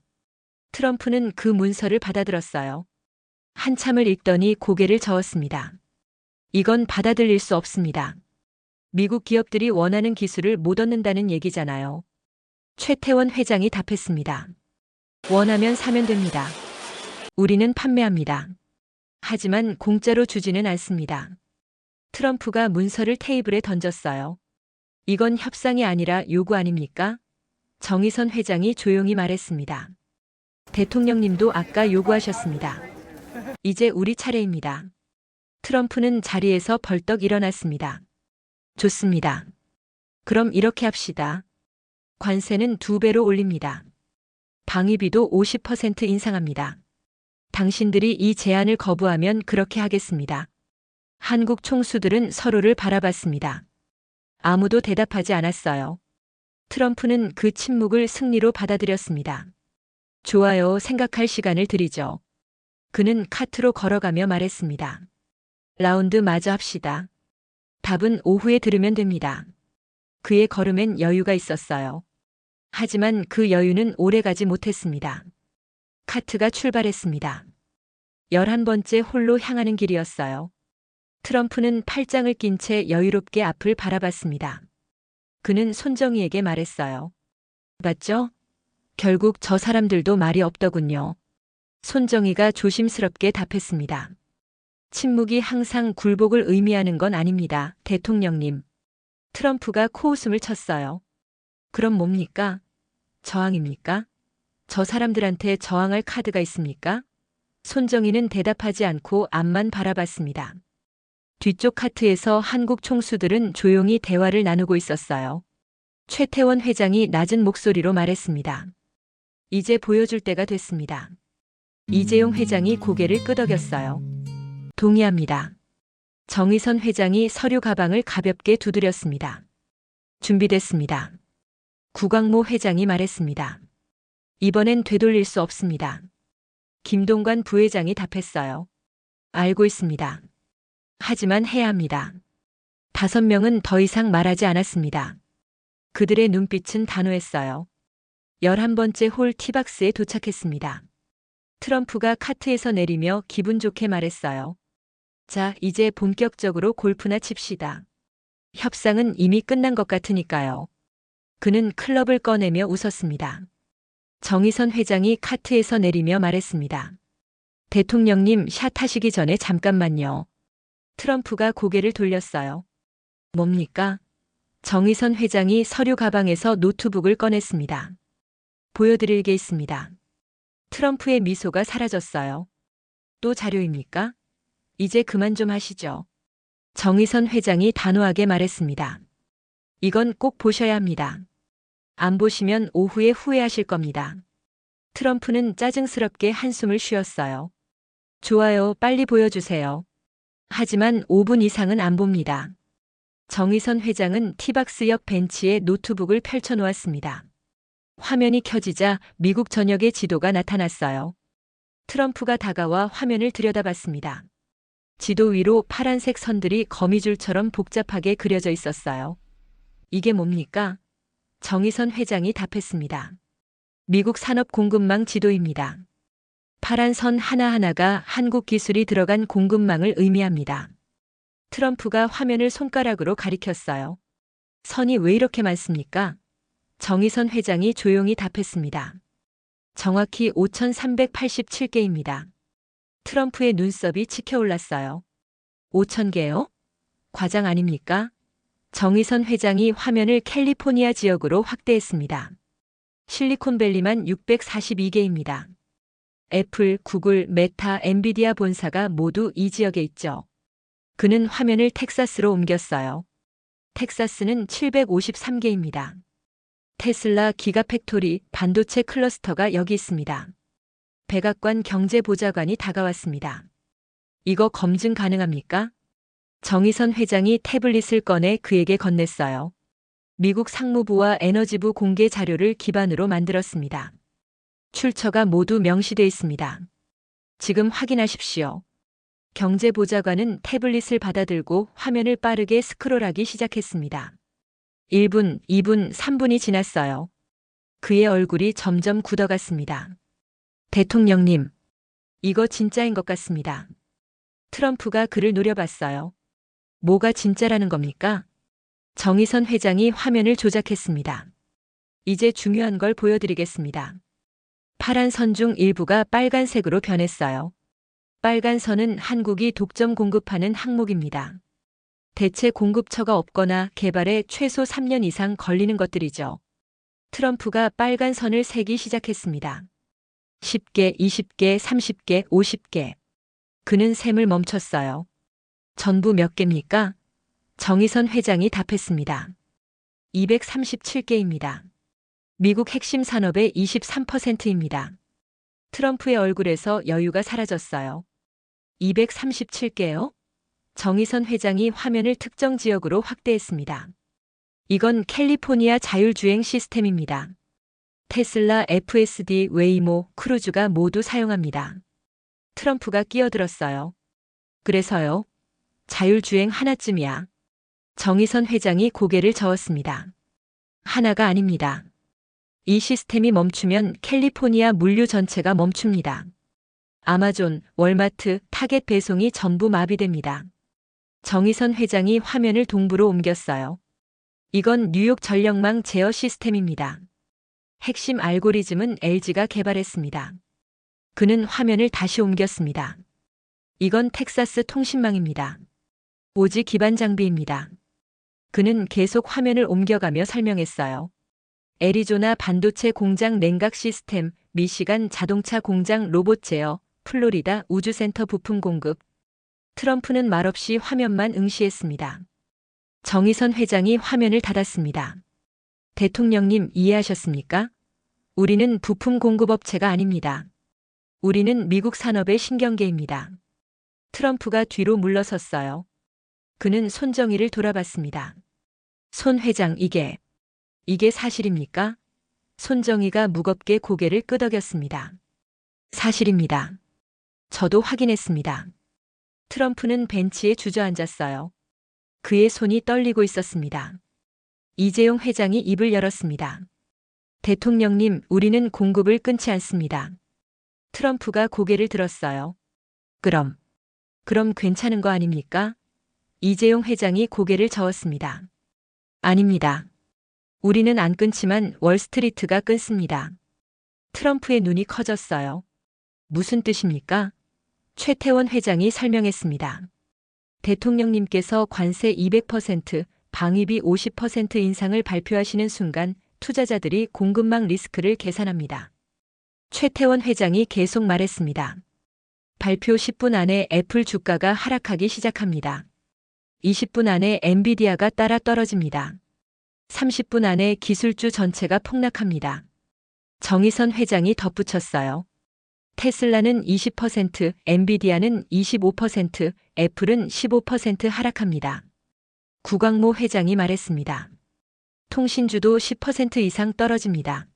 트럼프는 그 문서를 받아들었어요. 한참을 읽더니 고개를 저었습니다. 이건 받아들일 수 없습니다. 미국 기업들이 원하는 기술을 못 얻는다는 얘기잖아요. 최태원 회장이 답했습니다. 원하면 사면 됩니다. 우리는 판매합니다. 하지만 공짜로 주지는 않습니다. 트럼프가 문서를 테이블에 던졌어요. 이건 협상이 아니라 요구 아닙니까? 정의선 회장이 조용히 말했습니다. 대통령님도 아까 요구하셨습니다. 이제 우리 차례입니다. 트럼프는 자리에서 벌떡 일어났습니다. 좋습니다. 그럼 이렇게 합시다. 관세는 2배로 올립니다. 방위비도 50% 인상합니다. 당신들이 이 제안을 거부하면 그렇게 하겠습니다. 한국 총수들은 서로를 바라봤습니다. 아무도 대답하지 않았어요. 트럼프는 그 침묵을 승리로 받아들였습니다. 좋아요, 생각할 시간을 드리죠. 그는 카트로 걸어가며 말했습니다. 라운드 마저 합시다. 답은 오후에 들으면 됩니다. 그의 걸음엔 여유가 있었어요. 하지만 그 여유는 오래가지 못했습니다. 카트가 출발했습니다. 11번째 홀로 향하는 길이었어요. 트럼프는 팔짱을 낀 채 여유롭게 앞을 바라봤습니다. 그는 손정희에게 말했어요. 봤죠? 결국 저 사람들도 말이 없더군요. 손정희가 조심스럽게 답했습니다. 침묵이 항상 굴복을 의미하는 건 아닙니다, 대통령님. 트럼프가 코웃음을 쳤어요. 그럼 뭡니까? 저항입니까? 저 사람들한테 저항할 카드가 있습니까? 손정희는 대답하지 않고 앞만 바라봤습니다. 뒤쪽 카트에서 한국 총수들은 조용히 대화를 나누고 있었어요. 최태원 회장이 낮은 목소리로 말했습니다. 이제 보여줄 때가 됐습니다. 이재용 회장이 고개를 끄덕였어요. 동의합니다. 정의선 회장이 서류 가방을 가볍게 두드렸습니다. 준비됐습니다. 구광모 회장이 말했습니다. 이번엔 되돌릴 수 없습니다. 김동관 부회장이 답했어요. 알고 있습니다. 하지만 해야 합니다. 5명은 더 이상 말하지 않았습니다. 그들의 눈빛은 단호했어요. 11번째 홀 티박스에 도착했습니다. 트럼프가 카트에서 내리며 기분 좋게 말했어요. 자, 이제 본격적으로 골프나 칩시다. 협상은 이미 끝난 것 같으니까요. 그는 클럽을 꺼내며 웃었습니다. 정의선 회장이 카트에서 내리며 말했습니다. 대통령님 샷 하시기 전에 잠깐만요. 트럼프가 고개를 돌렸어요. 뭡니까? 정의선 회장이 서류 가방에서 노트북을 꺼냈습니다. 보여드릴 게 있습니다. 트럼프의 미소가 사라졌어요. 또 자료입니까? 이제 그만 좀 하시죠. 정의선 회장이 단호하게 말했습니다. 이건 꼭 보셔야 합니다. 안 보시면 오후에 후회하실 겁니다. 트럼프는 짜증스럽게 한숨을 쉬었어요. 좋아요, 빨리 보여주세요. 하지만 5분 이상은 안 봅니다. 정의선 회장은 티박스 옆 벤치에 노트북을 펼쳐놓았습니다. 화면이 켜지자 미국 전역의 지도가 나타났어요. 트럼프가 다가와 화면을 들여다봤습니다. 지도 위로 파란색 선들이 거미줄처럼 복잡하게 그려져 있었어요. 이게 뭡니까? 정의선 회장이 답했습니다. 미국 산업 공급망 지도입니다. 파란 선 하나하나가 한국 기술이 들어간 공급망을 의미합니다. 트럼프가 화면을 손가락으로 가리켰어요. 선이 왜 이렇게 많습니까? 정의선 회장이 조용히 답했습니다. 정확히 5,387개입니다. 트럼프의 눈썹이 치켜올랐어요. 5,000개요? 과장 아닙니까? 정의선 회장이 화면을 캘리포니아 지역으로 확대했습니다. 실리콘밸리만 642개입니다. 애플, 구글, 메타, 엔비디아 본사가 모두 이 지역에 있죠. 그는 화면을 텍사스로 옮겼어요. 텍사스는 753개입니다. 테슬라 기가팩토리 반도체 클러스터가 여기 있습니다. 백악관 경제보좌관이 다가왔습니다. 이거 검증 가능합니까? 정의선 회장이 태블릿을 꺼내 그에게 건넸어요. 미국 상무부와 에너지부 공개 자료를 기반으로 만들었습니다. 출처가 모두 명시돼 있습니다. 지금 확인하십시오. 경제보좌관은 태블릿을 받아들고 화면을 빠르게 스크롤하기 시작했습니다. 1분, 2분, 3분이 지났어요. 그의 얼굴이 점점 굳어갔습니다. 대통령님, 이거 진짜인 것 같습니다. 트럼프가 그를 노려봤어요. 뭐가 진짜라는 겁니까? 정의선 회장이 화면을 조작했습니다. 이제 중요한 걸 보여드리겠습니다. 파란 선 중 일부가 빨간색으로 변했어요. 빨간 선은 한국이 독점 공급하는 항목입니다. 대체 공급처가 없거나 개발에 최소 3년 이상 걸리는 것들이죠. 트럼프가 빨간 선을 세기 시작했습니다. 10개, 20개, 30개, 50개. 그는 셈을 멈췄어요. 전부 몇 개입니까? 정의선 회장이 답했습니다. 237개입니다. 미국 핵심 산업의 23%입니다. 트럼프의 얼굴에서 여유가 사라졌어요. 237개요? 정의선 회장이 화면을 특정 지역으로 확대했습니다. 이건 캘리포니아 자율주행 시스템입니다. 테슬라, FSD, 웨이모, 크루즈가 모두 사용합니다. 트럼프가 끼어들었어요. 그래서요? 자율주행 하나쯤이야. 정의선 회장이 고개를 저었습니다. 하나가 아닙니다. 이 시스템이 멈추면 캘리포니아 물류 전체가 멈춥니다. 아마존, 월마트, 타겟 배송이 전부 마비됩니다. 정의선 회장이 화면을 동부로 옮겼어요. 이건 뉴욕 전력망 제어 시스템입니다. 핵심 알고리즘은 LG가 개발했습니다. 그는 화면을 다시 옮겼습니다. 이건 텍사스 통신망입니다. 오지 기반 장비입니다. 그는 계속 화면을 옮겨가며 설명했어요. 애리조나 반도체 공장 냉각 시스템, 미시간 자동차 공장 로봇 제어, 플로리다 우주센터 부품 공급. 트럼프는 말없이 화면만 응시했습니다. 정의선 회장이 화면을 닫았습니다. 대통령님 이해하셨습니까? 우리는 부품 공급업체가 아닙니다. 우리는 미국 산업의 신경계입니다. 트럼프가 뒤로 물러섰어요. 그는 손정희를 돌아봤습니다. 손 회장, 이게 사실입니까? 손정희가 무겁게 고개를 끄덕였습니다. 사실입니다. 저도 확인했습니다. 트럼프는 벤치에 주저앉았어요. 그의 손이 떨리고 있었습니다. 이재용 회장이 입을 열었습니다. 대통령님, 우리는 공급을 끊지 않습니다. 트럼프가 고개를 들었어요. 그럼 괜찮은 거 아닙니까? 이재용 회장이 고개를 저었습니다. 아닙니다. 우리는 안 끊지만 월스트리트가 끊습니다. 트럼프의 눈이 커졌어요. 무슨 뜻입니까? 최태원 회장이 설명했습니다. 대통령님께서 관세 200%, 방위비 50% 인상을 발표하시는 순간 투자자들이 공급망 리스크를 계산합니다. 최태원 회장이 계속 말했습니다. 발표 10분 안에 애플 주가가 하락하기 시작합니다. 20분 안에 엔비디아가 따라 떨어집니다. 30분 안에 기술주 전체가 폭락합니다. 정의선 회장이 덧붙였어요. 테슬라는 20%, 엔비디아는 25%, 애플은 15% 하락합니다. 구광모 회장이 말했습니다. 통신주도 10% 이상 떨어집니다.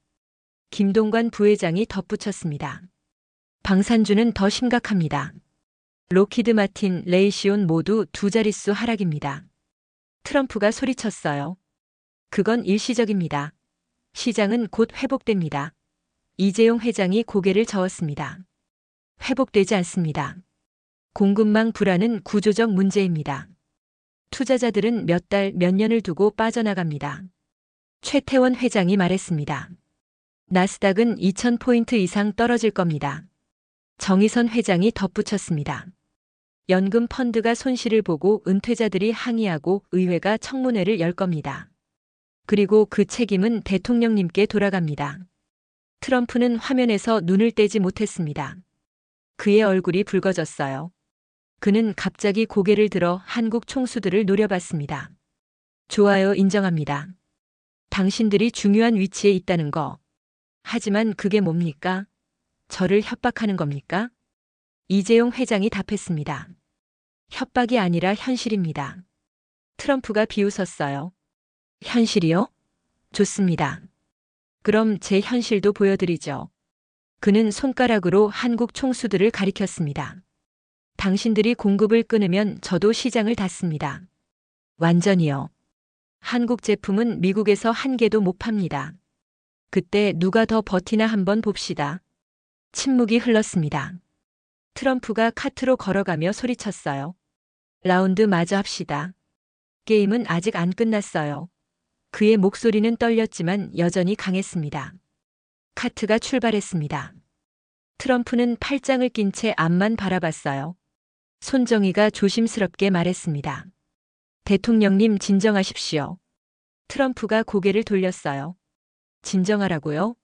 김동관 부회장이 덧붙였습니다. 방산주는 더 심각합니다. 로키드 마틴, 레이시온 모두 두 자릿수 하락입니다. 트럼프가 소리쳤어요. 그건 일시적입니다. 시장은 곧 회복됩니다. 이재용 회장이 고개를 저었습니다. 회복되지 않습니다. 공급망 불안은 구조적 문제입니다. 투자자들은 몇 달, 몇 년을 두고 빠져나갑니다. 최태원 회장이 말했습니다. 나스닥은 2000포인트 이상 떨어질 겁니다. 정의선 회장이 덧붙였습니다. 연금 펀드가 손실을 보고 은퇴자들이 항의하고 의회가 청문회를 열 겁니다. 그리고 그 책임은 대통령님께 돌아갑니다. 트럼프는 화면에서 눈을 떼지 못했습니다. 그의 얼굴이 붉어졌어요. 그는 갑자기 고개를 들어 한국 총수들을 노려봤습니다. 좋아요, 인정합니다. 당신들이 중요한 위치에 있다는 거. 하지만 그게 뭡니까? 저를 협박하는 겁니까? 이재용 회장이 답했습니다. 협박이 아니라 현실입니다. 트럼프가 비웃었어요. 현실이요? 좋습니다. 그럼 제 현실도 보여드리죠. 그는 손가락으로 한국 총수들을 가리켰습니다. 당신들이 공급을 끊으면 저도 시장을 닫습니다. 완전히요. 한국 제품은 미국에서 한 개도 못 팝니다. 그때 누가 더 버티나 한번 봅시다. 침묵이 흘렀습니다. 트럼프가 카트로 걸어가며 소리쳤어요. 라운드 마저 합시다. 게임은 아직 안 끝났어요. 그의 목소리는 떨렸지만 여전히 강했습니다. 카트가 출발했습니다. 트럼프는 팔짱을 낀 채 앞만 바라봤어요. 손정희가 조심스럽게 말했습니다. 대통령님, 진정하십시오. 트럼프가 고개를 돌렸어요. 진정하라고요?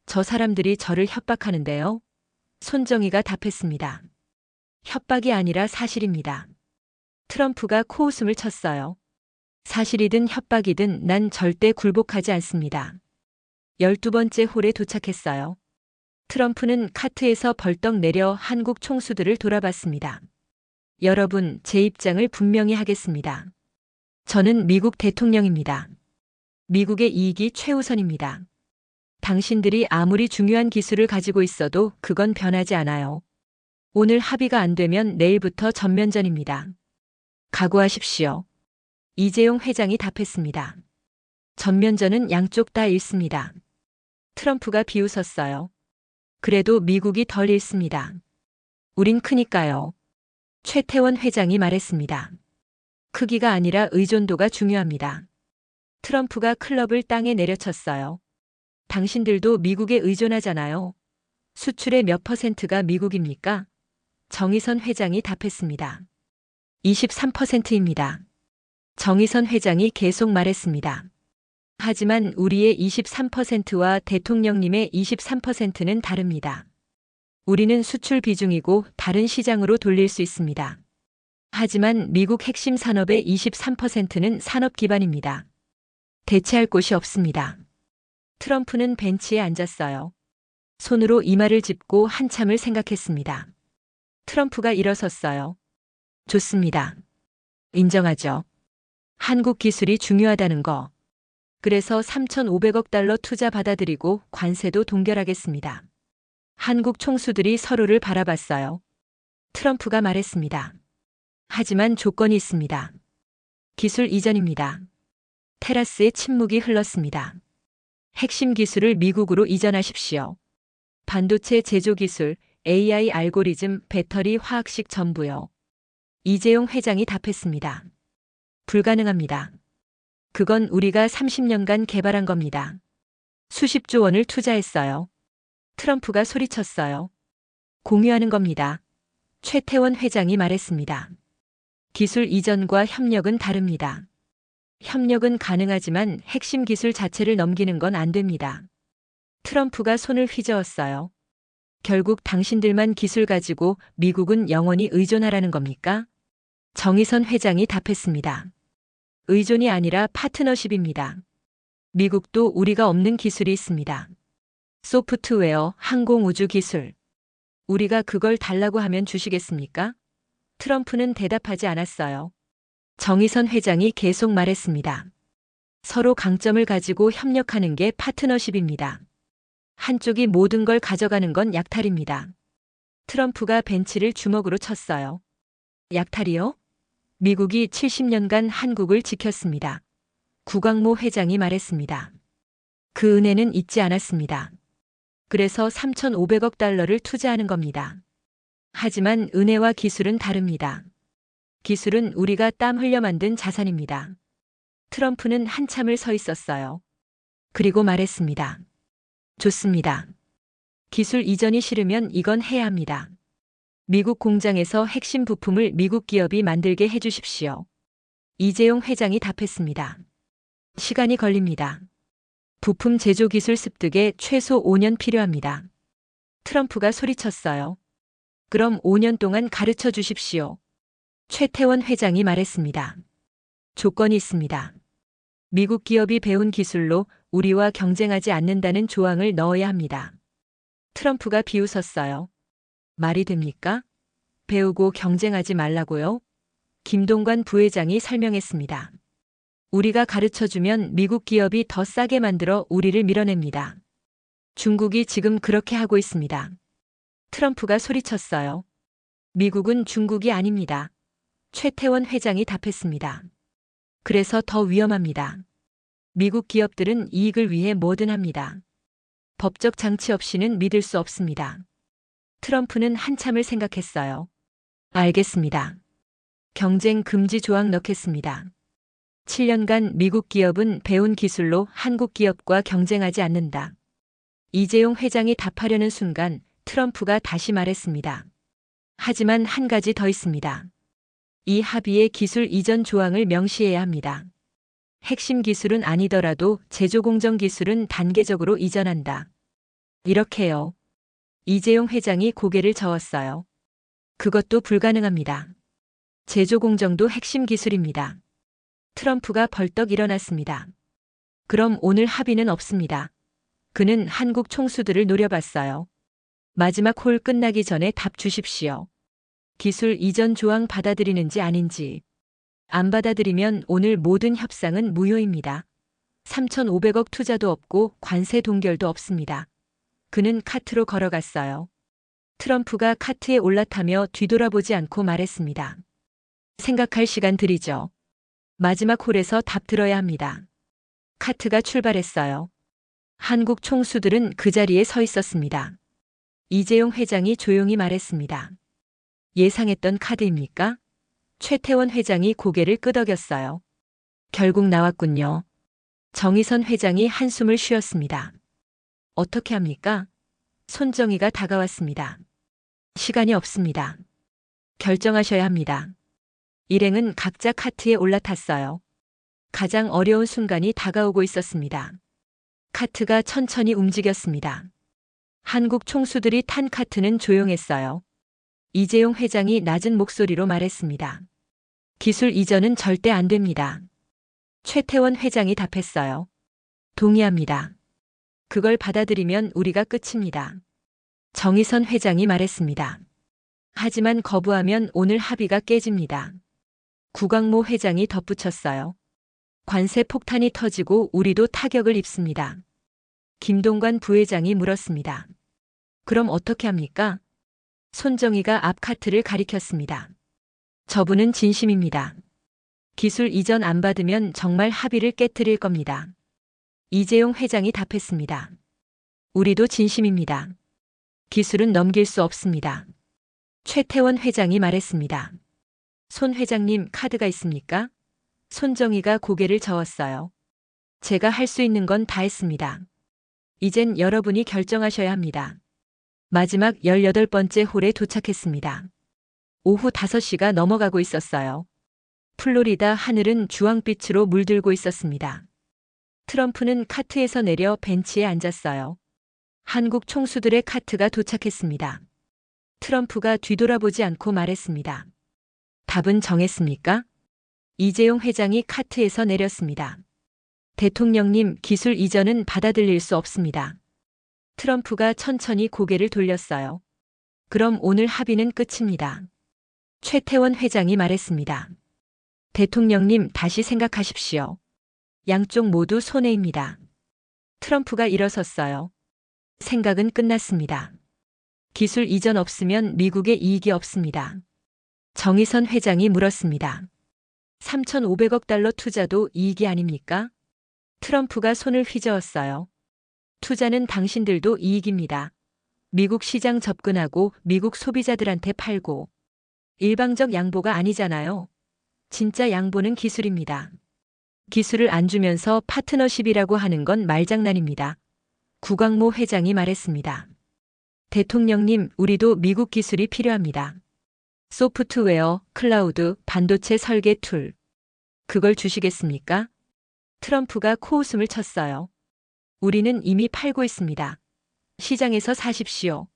저 사람들이 저를 협박하는데요. 손정희가 답했습니다. 협박이 아니라 사실입니다. 트럼프가 코웃음을 쳤어요. 사실이든 협박이든 난 절대 굴복하지 않습니다. 12번째 홀에 도착했어요. 트럼프는 카트에서 벌떡 내려 한국 총수들을 돌아봤습니다. 여러분, 제 입장을 분명히 하겠습니다. 저는 미국 대통령입니다. 미국의 이익이 최우선입니다. 당신들이 아무리 중요한 기술을 가지고 있어도 그건 변하지 않아요. 오늘 합의가 안 되면 내일부터 전면전입니다. 각오하십시오. 이재용 회장이 답했습니다. 전면전은 양쪽 다 잃습니다. 트럼프가 비웃었어요. 그래도 미국이 덜 잃습니다. 우린 크니까요. 최태원 회장이 말했습니다. 크기가 아니라 의존도가 중요합니다. 트럼프가 클럽을 땅에 내려쳤어요. 당신들도 미국에 의존하잖아요. 수출의 몇 %가 미국입니까? 정의선 회장이 답했습니다. 23%입니다. 정의선 회장이 계속 말했습니다. 하지만 우리의 23%와 대통령님의 23%는 다릅니다. 우리는 수출 비중이고 다른 시장으로 돌릴 수 있습니다. 하지만 미국 핵심 산업의 23%는 산업 기반입니다. 대체할 곳이 없습니다. 트럼프는 벤치에 앉았어요. 손으로 이마를 짚고 한참을 생각했습니다. 트럼프가 일어섰어요. 좋습니다. 인정하죠. 한국 기술이 중요하다는 거. 그래서 3,500억 달러 투자 받아들이고 관세도 동결하겠습니다. 한국 총수들이 서로를 바라봤어요. 트럼프가 말했습니다. 하지만 조건이 있습니다. 기술 이전입니다. 테라스의 침묵이 흘렀습니다. 핵심 기술을 미국으로 이전하십시오. 반도체 제조 기술, AI 알고리즘, 배터리 화학식 전부요. 이재용 회장이 답했습니다. 불가능합니다. 그건 우리가 30년간 개발한 겁니다. 수십조 원을 투자했어요. 트럼프가 소리쳤어요. 공유하는 겁니다. 최태원 회장이 말했습니다. 기술 이전과 협력은 다릅니다. 협력은 가능하지만 핵심 기술 자체를 넘기는 건 안 됩니다. 트럼프가 손을 휘저었어요. 결국 당신들만 기술 가지고 미국은 영원히 의존하라는 겁니까? 정의선 회장이 답했습니다. 의존이 아니라 파트너십입니다. 미국도 우리가 없는 기술이 있습니다. 소프트웨어, 항공우주 기술. 우리가 그걸 달라고 하면 주시겠습니까? 트럼프는 대답하지 않았어요. 정의선 회장이 계속 말했습니다. 서로 강점을 가지고 협력하는 게 파트너십입니다. 한쪽이 모든 걸 가져가는 건 약탈입니다. 트럼프가 벤치를 주먹으로 쳤어요. 약탈이요? 미국이 70년간 한국을 지켰습니다. 구광모 회장이 말했습니다. 그 은혜는 잊지 않았습니다. 그래서 3,500억 달러를 투자하는 겁니다. 하지만 은혜와 기술은 다릅니다. 기술은 우리가 땀 흘려 만든 자산입니다. 트럼프는 한참을 서 있었어요. 그리고 말했습니다. 좋습니다. 기술 이전이 싫으면 이건 해야 합니다. 미국 공장에서 핵심 부품을 미국 기업이 만들게 해주십시오. 이재용 회장이 답했습니다. 시간이 걸립니다. 부품 제조 기술 습득에 최소 5년 필요합니다. 트럼프가 소리쳤어요. 그럼 5년 동안 가르쳐 주십시오. 최태원 회장이 말했습니다. 조건이 있습니다. 미국 기업이 배운 기술로 우리와 경쟁하지 않는다는 조항을 넣어야 합니다. 트럼프가 비웃었어요. 말이 됩니까? 배우고 경쟁하지 말라고요? 김동관 부회장이 설명했습니다. 우리가 가르쳐주면 미국 기업이 더 싸게 만들어 우리를 밀어냅니다. 중국이 지금 그렇게 하고 있습니다. 트럼프가 소리쳤어요. 미국은 중국이 아닙니다. 최태원 회장이 답했습니다. 그래서 더 위험합니다. 미국 기업들은 이익을 위해 뭐든 합니다. 법적 장치 없이는 믿을 수 없습니다. 트럼프는 한참을 생각했어요. 알겠습니다. 경쟁 금지 조항 넣겠습니다. 7년간 미국 기업은 배운 기술로 한국 기업과 경쟁하지 않는다. 이재용 회장이 답하려는 순간 트럼프가 다시 말했습니다. 하지만 한 가지 더 있습니다. 이 합의에 기술 이전 조항을 명시해야 합니다. 핵심 기술은 아니더라도 제조 공정 기술은 단계적으로 이전한다. 이렇게요. 이재용 회장이 고개를 저었어요. 그것도 불가능합니다. 제조 공정도 핵심 기술입니다. 트럼프가 벌떡 일어났습니다. 그럼 오늘 합의는 없습니다. 그는 한국 총수들을 노려봤어요. 마지막 홀 끝나기 전에 답 주십시오. 기술 이전 조항 받아들이는지 아닌지. 안 받아들이면 오늘 모든 협상은 무효입니다. 3,500억 투자도 없고 관세 동결도 없습니다. 그는 카트로 걸어갔어요. 트럼프가 카트에 올라타며 뒤돌아보지 않고 말했습니다. 생각할 시간 드리죠. 마지막 홀에서 답 들어야 합니다. 카트가 출발했어요. 한국 총수들은 그 자리에 서 있었습니다. 이재용 회장이 조용히 말했습니다. 예상했던 카드입니까? 최태원 회장이 고개를 끄덕였어요. 결국 나왔군요. 정의선 회장이 한숨을 쉬었습니다. 어떻게 합니까? 손정희가 다가왔습니다. 시간이 없습니다. 결정하셔야 합니다. 일행은 각자 카트에 올라탔어요. 가장 어려운 순간이 다가오고 있었습니다. 카트가 천천히 움직였습니다. 한국 총수들이 탄 카트는 조용했어요. 이재용 회장이 낮은 목소리로 말했습니다. 기술 이전은 절대 안 됩니다. 최태원 회장이 답했어요. 동의합니다. 그걸 받아들이면 우리가 끝입니다. 정의선 회장이 말했습니다. 하지만 거부하면 오늘 합의가 깨집니다. 구광모 회장이 덧붙였어요. 관세 폭탄이 터지고 우리도 타격을 입습니다. 김동관 부회장이 물었습니다. 그럼 어떻게 합니까? 손정희가 앞 카트를 가리켰습니다. 저분은 진심입니다. 기술 이전 안 받으면 정말 합의를 깨트릴 겁니다. 이재용 회장이 답했습니다. 우리도 진심입니다. 기술은 넘길 수 없습니다. 최태원 회장이 말했습니다. 손 회장님 카드가 있습니까? 손정희가 고개를 저었어요. 제가 할 수 있는 건 다 했습니다. 이젠 여러분이 결정하셔야 합니다. 마지막 18번째 홀에 도착했습니다. 오후 5시가 넘어가고 있었어요. 플로리다 하늘은 주황빛으로 물들고 있었습니다. 트럼프는 카트에서 내려 벤치에 앉았어요. 한국 총수들의 카트가 도착했습니다. 트럼프가 뒤돌아보지 않고 말했습니다. 답은 정했습니까? 이재용 회장이 카트에서 내렸습니다. 대통령님, 기술 이전은 받아들일 수 없습니다. 트럼프가 천천히 고개를 돌렸어요. 그럼 오늘 합의는 끝입니다. 최태원 회장이 말했습니다. 대통령님, 다시 생각하십시오. 양쪽 모두 손해입니다. 트럼프가 일어섰어요. 생각은 끝났습니다. 기술 이전 없으면 미국의 이익이 없습니다. 정의선 회장이 물었습니다. 3,500억 달러 투자도 이익이 아닙니까? 트럼프가 손을 휘저었어요. 투자는 당신들도 이익입니다. 미국 시장 접근하고 미국 소비자들한테 팔고. 일방적 양보가 아니잖아요. 진짜 양보는 기술입니다. 기술을 안 주면서 파트너십이라고 하는 건 말장난입니다. 구광모 회장이 말했습니다. 대통령님, 우리도 미국 기술이 필요합니다. 소프트웨어, 클라우드, 반도체 설계 툴. 그걸 주시겠습니까? 트럼프가 코웃음을 쳤어요. 우리는 이미 팔고 있습니다. 시장에서 사십시오.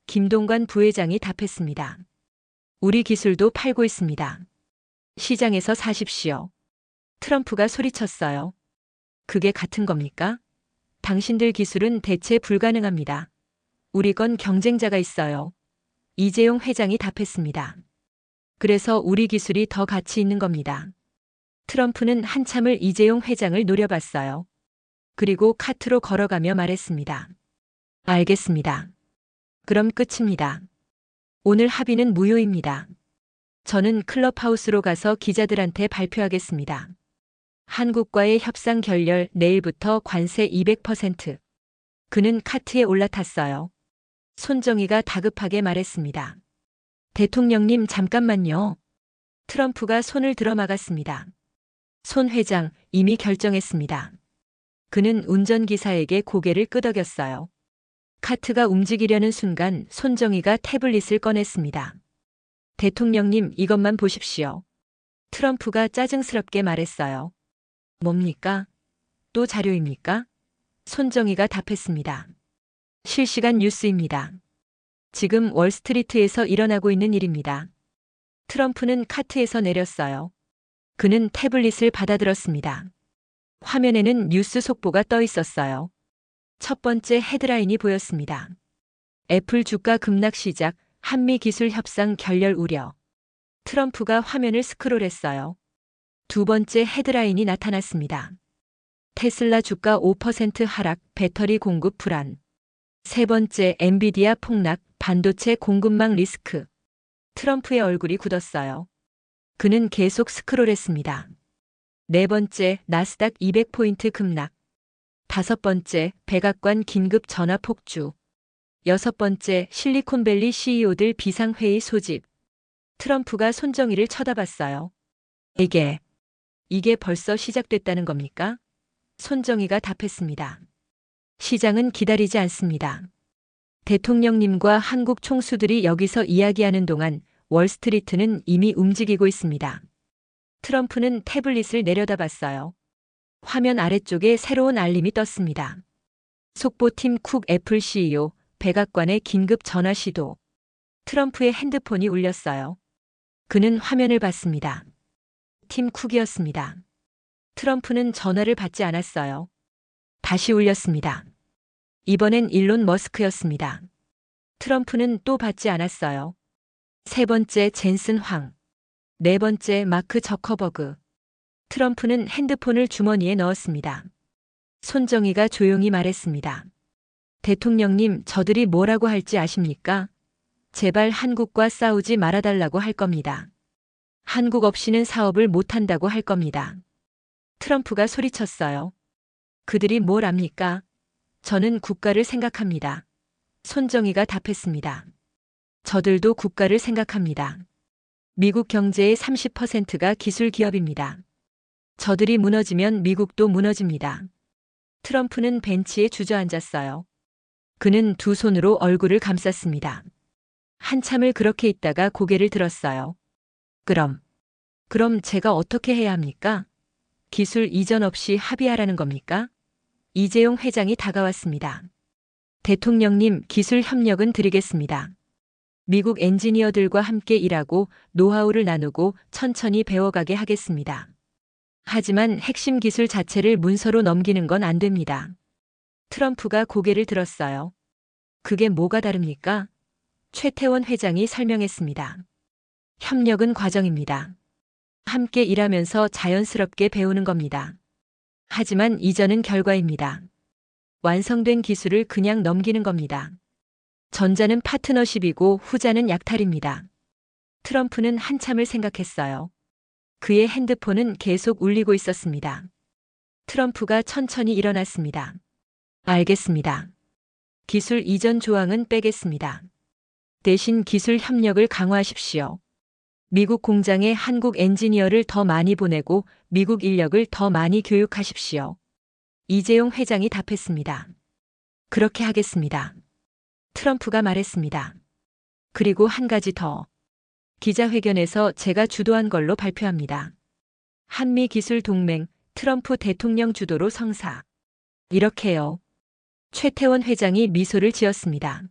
김동관 부회장이 답했습니다. 우리 기술도 팔고 있습니다. 시장에서 사십시오. 트럼프가 소리쳤어요. 그게 같은 겁니까? 당신들 기술은 대체 불가능합니다. 우리 건 경쟁자가 있어요. 이재용 회장이 답했습니다. 그래서 우리 기술이 더 가치 있는 겁니다. 트럼프는 한참을 이재용 회장을 노려봤어요. 그리고 카트로 걸어가며 말했습니다. 알겠습니다. 그럼 끝입니다. 오늘 합의는 무효입니다. 저는 클럽하우스로 가서 기자들한테 발표하겠습니다. 한국과의 협상 결렬, 내일부터 관세 200%. 그는 카트에 올라탔어요. 손정희가 다급하게 말했습니다. 대통령님, 잠깐만요. 트럼프가 손을 들어막았습니다. 손 회장, 이미 결정했습니다. 그는 운전기사에게 고개를 끄덕였어요. 카트가 움직이려는 순간 손정희가 태블릿을 꺼냈습니다. 대통령님, 이것만 보십시오. 트럼프가 짜증스럽게 말했어요. 뭡니까? 또 자료입니까? 손정희가 답했습니다. 실시간 뉴스입니다. 지금 월스트리트에서 일어나고 있는 일입니다. 트럼프는 카트에서 내렸어요. 그는 태블릿을 받아들었습니다. 화면에는 뉴스 속보가 떠 있었어요. 첫 번째 헤드라인이 보였습니다. 애플 주가 급락 시작, 한미 기술 협상 결렬 우려. 트럼프가 화면을 스크롤했어요. 두 번째 헤드라인이 나타났습니다. 테슬라 주가 5% 하락, 배터리 공급 불안. 세 번째, 엔비디아 폭락, 반도체 공급망 리스크. 트럼프의 얼굴이 굳었어요. 그는 계속 스크롤했습니다. 네 번째, 나스닥 200포인트 급락. 다섯 번째, 백악관 긴급 전화 폭주. 여섯 번째, 실리콘밸리 CEO들 비상회의 소집. 트럼프가 손정희를 쳐다봤어요. 이게 벌써 시작됐다는 겁니까? 손정희가 답했습니다. 시장은 기다리지 않습니다. 대통령님과 한국 총수들이 여기서 이야기하는 동안 월스트리트는 이미 움직이고 있습니다. 트럼프는 태블릿을 내려다봤어요. 화면 아래쪽에 새로운 알림이 떴습니다. 속보팀 쿡 애플 CEO, 백악관의 긴급 전화 시도. 트럼프의 핸드폰이 울렸어요. 그는 화면을 봤습니다. 팀 쿡이었습니다. 트럼프는 전화를 받지 않았어요. 다시 울렸습니다. 이번엔 일론 머스크였습니다. 트럼프는 또 받지 않았어요. 세 번째 젠슨 황. 네 번째 마크 저커버그. 트럼프는 핸드폰을 주머니에 넣었습니다. 손정희가 조용히 말했습니다. 대통령님, 저들이 뭐라고 할지 아십니까? 제발 한국과 싸우지 말아달라고 할 겁니다. 한국 없이는 사업을 못한다고 할 겁니다. 트럼프가 소리쳤어요. 그들이 뭘 압니까? 저는 국가를 생각합니다. 손정희가 답했습니다. 저들도 국가를 생각합니다. 미국 경제의 30%가 기술 기업입니다. 저들이 무너지면 미국도 무너집니다. 트럼프는 벤치에 주저앉았어요. 그는 두 손으로 얼굴을 감쌌습니다. 한참을 그렇게 있다가 고개를 들었어요. 그럼 제가 어떻게 해야 합니까? 기술 이전 없이 합의하라는 겁니까? 이재용 회장이 다가왔습니다. 대통령님, 기술 협력은 드리겠습니다. 미국 엔지니어들과 함께 일하고 노하우를 나누고 천천히 배워가게 하겠습니다. 하지만 핵심 기술 자체를 문서로 넘기는 건 안 됩니다. 트럼프가 고개를 들었어요. 그게 뭐가 다릅니까? 최태원 회장이 설명했습니다. 협력은 과정입니다. 함께 일하면서 자연스럽게 배우는 겁니다. 하지만 이전은 결과입니다. 완성된 기술을 그냥 넘기는 겁니다. 전자는 파트너십이고 후자는 약탈입니다. 트럼프는 한참을 생각했어요. 그의 핸드폰은 계속 울리고 있었습니다. 트럼프가 천천히 일어났습니다. 알겠습니다. 기술 이전 조항은 빼겠습니다. 대신 기술 협력을 강화하십시오. 미국 공장에 한국 엔지니어를 더 많이 보내고 미국 인력을 더 많이 교육하십시오. 이재용 회장이 답했습니다. 그렇게 하겠습니다. 트럼프가 말했습니다. 그리고 한 가지 더. 기자회견에서 제가 주도한 걸로 발표합니다. 한미기술동맹, 트럼프 대통령 주도로 성사. 이렇게요. 최태원 회장이 미소를 지었습니다.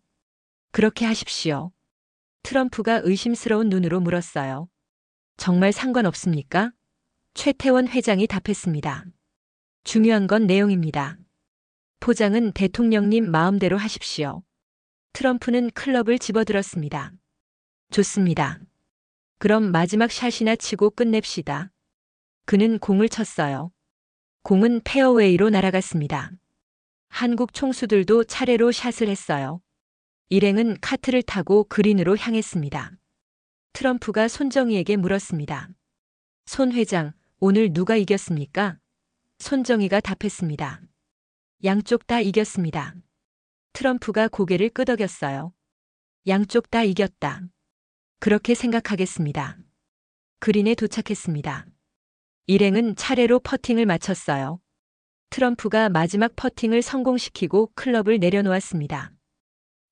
그렇게 하십시오. 트럼프가 의심스러운 눈으로 물었어요. 정말 상관없습니까? 최태원 회장이 답했습니다. 중요한 건 내용입니다. 포장은 대통령님 마음대로 하십시오. 트럼프는 클럽을 집어들었습니다. 좋습니다. 그럼 마지막 샷이나 치고 끝냅시다. 그는 공을 쳤어요. 공은 페어웨이로 날아갔습니다. 한국 총수들도 차례로 샷을 했어요. 일행은 카트를 타고 그린으로 향했습니다. 트럼프가 손정희에게 물었습니다. 손 회장, 오늘 누가 이겼습니까? 손정희가 답했습니다. 양쪽 다 이겼습니다. 트럼프가 고개를 끄덕였어요. 양쪽 다 이겼다. 그렇게 생각하겠습니다. 그린에 도착했습니다. 일행은 차례로 퍼팅을 마쳤어요. 트럼프가 마지막 퍼팅을 성공시키고 클럽을 내려놓았습니다.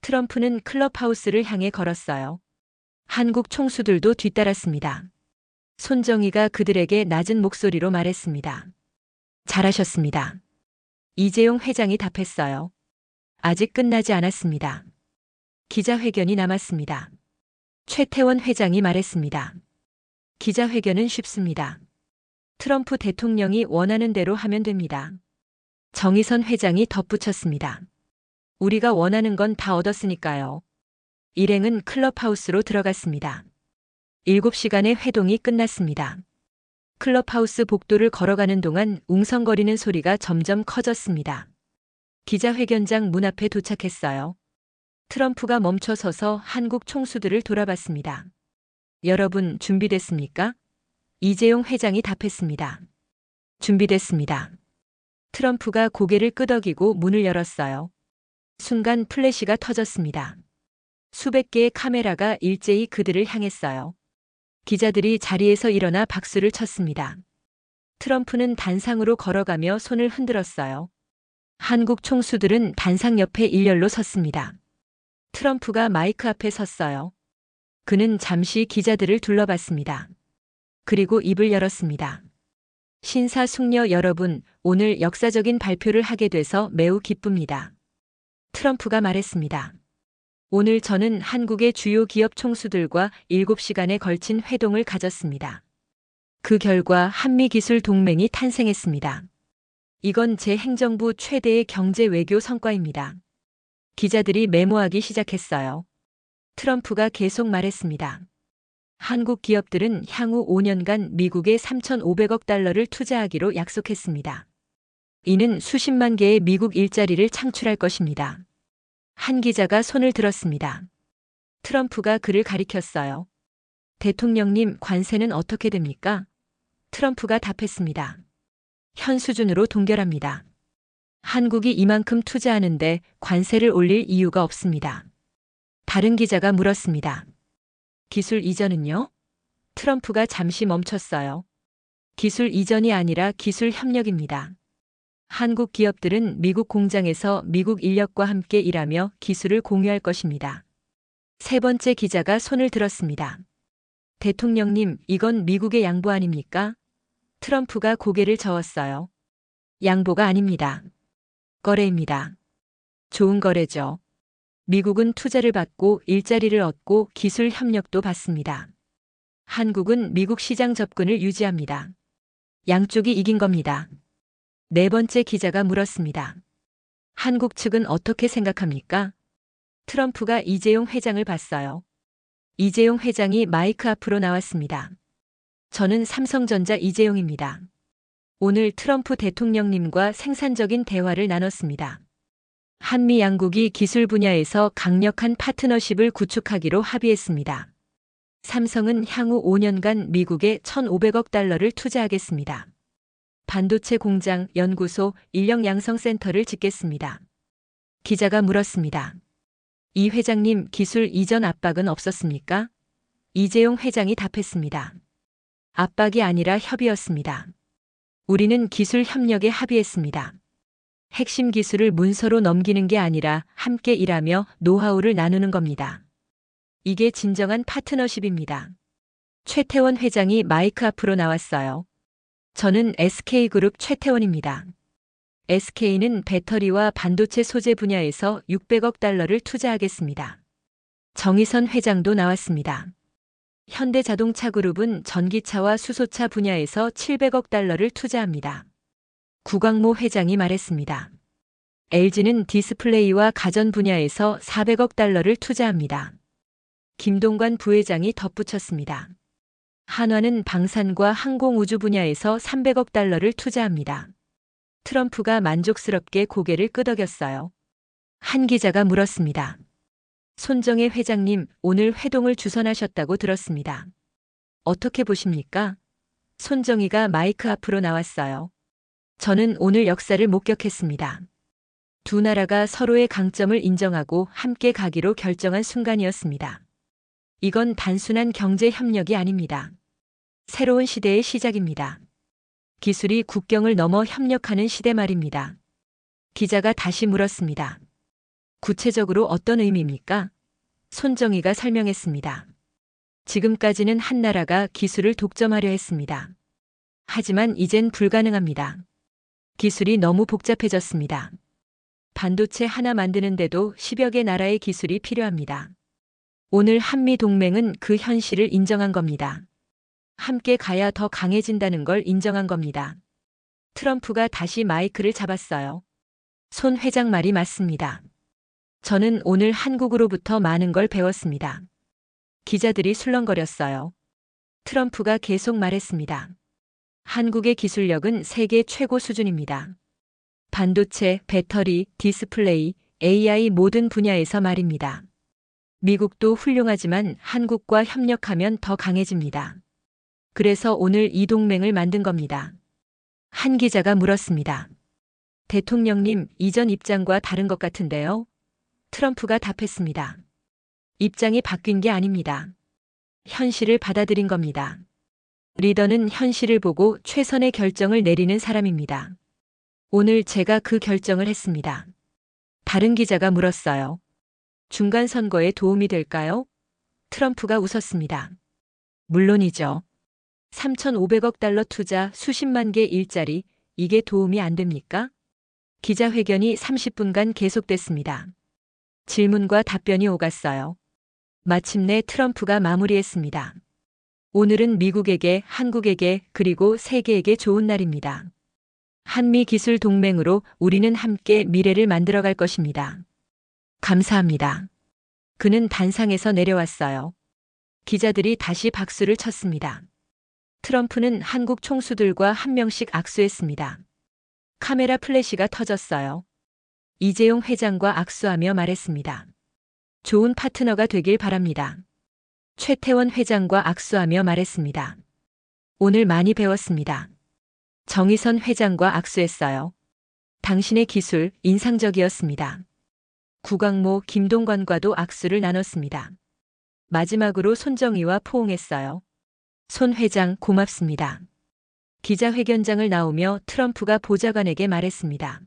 트럼프는 클럽하우스를 향해 걸었어요. 한국 총수들도 뒤따랐습니다. 손정희가 그들에게 낮은 목소리로 말했습니다. 잘하셨습니다. 이재용 회장이 답했어요. 아직 끝나지 않았습니다. 기자회견이 남았습니다. 최태원 회장이 말했습니다. 기자회견은 쉽습니다. 트럼프 대통령이 원하는 대로 하면 됩니다. 정의선 회장이 덧붙였습니다. 우리가 원하는 건 다 얻었으니까요. 일행은 클럽하우스로 들어갔습니다. 7시간의 회동이 끝났습니다. 클럽하우스 복도를 걸어가는 동안 웅성거리는 소리가 점점 커졌습니다. 기자회견장 문 앞에 도착했어요. 트럼프가 멈춰서서 한국 총수들을 돌아봤습니다. 여러분 준비됐습니까? 이재용 회장이 답했습니다. 준비됐습니다. 트럼프가 고개를 끄덕이고 문을 열었어요. 순간 플래시가 터졌습니다. 수백 개의 카메라가 일제히 그들을 향했어요. 기자들이 자리에서 일어나 박수를 쳤습니다. 트럼프는 단상으로 걸어가며 손을 흔들었어요. 한국 총수들은 단상 옆에 일렬로 섰습니다. 트럼프가 마이크 앞에 섰어요. 그는 잠시 기자들을 둘러봤습니다. 그리고 입을 열었습니다. 신사숙녀 여러분, 오늘 역사적인 발표를 하게 돼서 매우 기쁩니다. 트럼프가 말했습니다. 오늘 저는 한국의 주요 기업 총수들과 7시간에 걸친 회동을 가졌습니다. 그 결과 한미기술 동맹이 탄생했습니다. 이건 제 행정부 최대의 경제 외교 성과입니다. 기자들이 메모하기 시작했어요. 트럼프가 계속 말했습니다. 한국 기업들은 향후 5년간 미국에 3,500억 달러를 투자하기로 약속했습니다. 이는 수십만 개의 미국 일자리를 창출할 것입니다. 한 기자가 손을 들었습니다. 트럼프가 그를 가리켰어요. 대통령님, 관세는 어떻게 됩니까? 트럼프가 답했습니다. 현 수준으로 동결합니다. 한국이 이만큼 투자하는데 관세를 올릴 이유가 없습니다. 다른 기자가 물었습니다. 기술 이전은요? 트럼프가 잠시 멈췄어요. 기술 이전이 아니라 기술 협력입니다. 한국 기업들은 미국 공장에서 미국 인력과 함께 일하며 기술을 공유할 것입니다. 세 번째 기자가 손을 들었습니다. 대통령님, 이건 미국의 양보 아닙니까? 트럼프가 고개를 저었어요. 양보가 아닙니다. 거래입니다. 좋은 거래죠. 미국은 투자를 받고 일자리를 얻고 기술 협력도 받습니다. 한국은 미국 시장 접근을 유지합니다. 양쪽이 이긴 겁니다. 네 번째 기자가 물었습니다. 한국 측은 어떻게 생각합니까? 트럼프가 이재용 회장을 봤어요. 이재용 회장이 마이크 앞으로 나왔습니다. 저는 삼성전자 이재용입니다. 오늘 트럼프 대통령님과 생산적인 대화를 나눴습니다. 한미 양국이 기술 분야에서 강력한 파트너십을 구축하기로 합의했습니다. 삼성은 향후 5년간 미국에 1,500억 달러를 투자하겠습니다. 반도체 공장, 연구소, 인력 양성센터를 짓겠습니다. 기자가 물었습니다. 이 회장님, 기술 이전 압박은 없었습니까? 이재용 회장이 답했습니다. 압박이 아니라 협의였습니다. 우리는 기술 협력에 합의했습니다. 핵심 기술을 문서로 넘기는 게 아니라 함께 일하며 노하우를 나누는 겁니다. 이게 진정한 파트너십입니다. 최태원 회장이 마이크 앞으로 나왔어요. 저는 SK그룹 최태원입니다. SK는 배터리와 반도체 소재 분야에서 600억 달러를 투자하겠습니다. 정의선 회장도 나왔습니다. 현대자동차그룹은 전기차와 수소차 분야에서 700억 달러를 투자합니다. 구광모 회장이 말했습니다. LG는 디스플레이와 가전 분야에서 400억 달러를 투자합니다. 김동관 부회장이 덧붙였습니다. 한화는 방산과 항공우주 분야에서 300억 달러를 투자합니다. 트럼프가 만족스럽게 고개를 끄덕였어요. 한 기자가 물었습니다. 손정혜 회장님, 오늘 회동을 주선하셨다고 들었습니다. 어떻게 보십니까? 손정희가 마이크 앞으로 나왔어요. 저는 오늘 역사를 목격했습니다. 두 나라가 서로의 강점을 인정하고 함께 가기로 결정한 순간이었습니다. 이건 단순한 경제 협력이 아닙니다. 새로운 시대의 시작입니다. 기술이 국경을 넘어 협력하는 시대 말입니다. 기자가 다시 물었습니다. 구체적으로 어떤 의미입니까? 손정희가 설명했습니다. 지금까지는 한 나라가 기술을 독점하려 했습니다. 하지만 이젠 불가능합니다. 기술이 너무 복잡해졌습니다. 반도체 하나 만드는데도 10여 개 나라의 기술이 필요합니다. 오늘 한미 동맹은 그 현실을 인정한 겁니다. 함께 가야 더 강해진다는 걸 인정한 겁니다. 트럼프가 다시 마이크를 잡았어요. 손 회장 말이 맞습니다. 저는 오늘 한국으로부터 많은 걸 배웠습니다. 기자들이 술렁거렸어요. 트럼프가 계속 말했습니다. 한국의 기술력은 세계 최고 수준입니다. 반도체, 배터리, 디스플레이, AI 모든 분야에서 말입니다. 미국도 훌륭하지만 한국과 협력하면 더 강해집니다. 그래서 오늘 이 동맹을 만든 겁니다. 한 기자가 물었습니다. 대통령님, 이전 입장과 다른 것 같은데요? 트럼프가 답했습니다. 입장이 바뀐 게 아닙니다. 현실을 받아들인 겁니다. 리더는 현실을 보고 최선의 결정을 내리는 사람입니다. 오늘 제가 그 결정을 했습니다. 다른 기자가 물었어요. 중간 선거에 도움이 될까요? 트럼프가 웃었습니다. 물론이죠. 3,500억 달러 투자, 수십만 개 일자리, 이게 도움이 안 됩니까? 기자회견이 30분간 계속됐습니다. 질문과 답변이 오갔어요. 마침내 트럼프가 마무리했습니다. 오늘은 미국에게, 한국에게, 그리고 세계에게 좋은 날입니다. 한미 기술 동맹으로 우리는 함께 미래를 만들어갈 것입니다. 감사합니다. 그는 단상에서 내려왔어요. 기자들이 다시 박수를 쳤습니다. 트럼프는 한국 총수들과 한 명씩 악수했습니다. 카메라 플래시가 터졌어요. 이재용 회장과 악수하며 말했습니다. 좋은 파트너가 되길 바랍니다. 최태원 회장과 악수하며 말했습니다. 오늘 많이 배웠습니다. 정의선 회장과 악수했어요. 당신의 기술 인상적이었습니다. 구광모 김동관과도 악수를 나눴습니다. 마지막으로 손정희와 포옹했어요. 손 회장 고맙습니다. 기자회견장을 나오며 트럼프가 보좌관에게 말했습니다.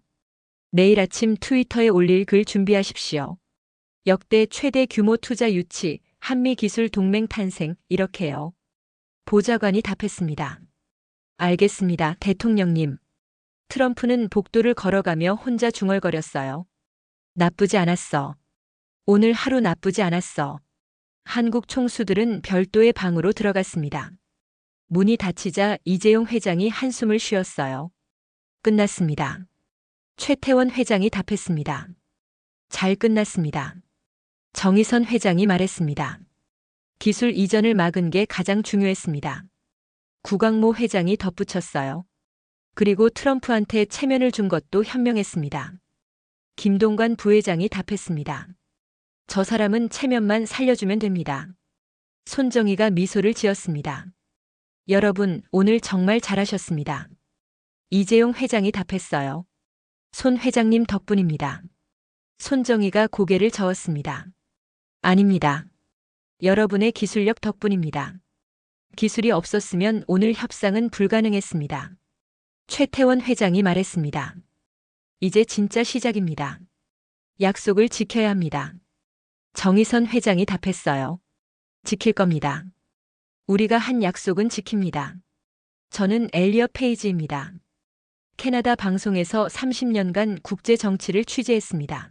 내일 아침 트위터에 올릴 글 준비하십시오. 역대 최대 규모 투자 유치, 한미 기술 동맹 탄생, 이렇게요. 보좌관이 답했습니다. 알겠습니다, 대통령님. 트럼프는 복도를 걸어가며 혼자 중얼거렸어요. 나쁘지 않았어. 오늘 하루 나쁘지 않았어. 한국 총수들은 별도의 방으로 들어갔습니다. 문이 닫히자 이재용 회장이 한숨을 쉬었어요. 끝났습니다. 최태원 회장이 답했습니다. 잘 끝났습니다. 정의선 회장이 말했습니다. 기술 이전을 막은 게 가장 중요했습니다. 구광모 회장이 덧붙였어요. 그리고 트럼프한테 체면을 준 것도 현명했습니다. 김동관 부회장이 답했습니다. 저 사람은 체면만 살려주면 됩니다. 손정희가 미소를 지었습니다. 여러분, 오늘 정말 잘하셨습니다. 이재용 회장이 답했어요. 손 회장님 덕분입니다. 손정희가 고개를 저었습니다. 아닙니다. 여러분의 기술력 덕분입니다. 기술이 없었으면 오늘 협상은 불가능했습니다. 최태원 회장이 말했습니다. 이제 진짜 시작입니다. 약속을 지켜야 합니다. 정의선 회장이 답했어요. 지킬 겁니다. 우리가 한 약속은 지킵니다. 저는 엘리엇 페이지입니다. 캐나다 방송에서 30년간 국제 정치를 취재했습니다.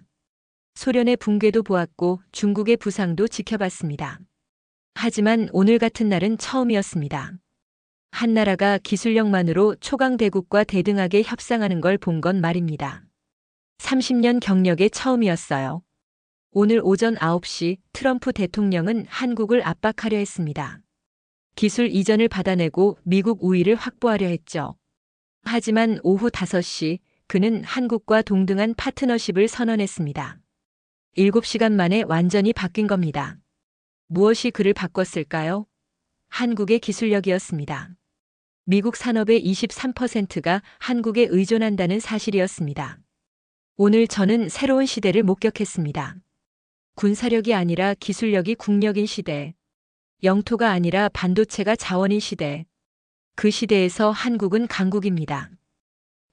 소련의 붕괴도 보았고 중국의 부상도 지켜봤습니다. 하지만 오늘 같은 날은 처음이었습니다. 한 나라가 기술력만으로 초강대국과 대등하게 협상하는 걸 본 건 말입니다. 30년 경력의 처음이었어요. 오늘 오전 9시 트럼프 대통령은 한국을 압박하려 했습니다. 기술 이전을 받아내고 미국 우위를 확보하려 했죠. 하지만 오후 5시 그는 한국과 동등한 파트너십을 선언했습니다. 7시간 만에 완전히 바뀐 겁니다. 무엇이 그를 바꿨을까요? 한국의 기술력이었습니다. 미국 산업의 23%가 한국에 의존한다는 사실이었습니다. 오늘 저는 새로운 시대를 목격했습니다. 군사력이 아니라 기술력이 국력인 시대. 영토가 아니라 반도체가 자원인 시대. 그 시대에서 한국은 강국입니다.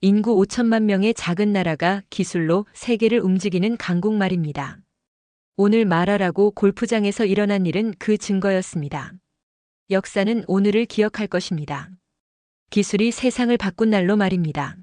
인구 5천만 명의 작은 나라가 기술로 세계를 움직이는 강국 말입니다. 오늘 말하라고 골프장에서 일어난 일은 그 증거였습니다. 역사는 오늘을 기억할 것입니다. 기술이 세상을 바꾼 날로 말입니다.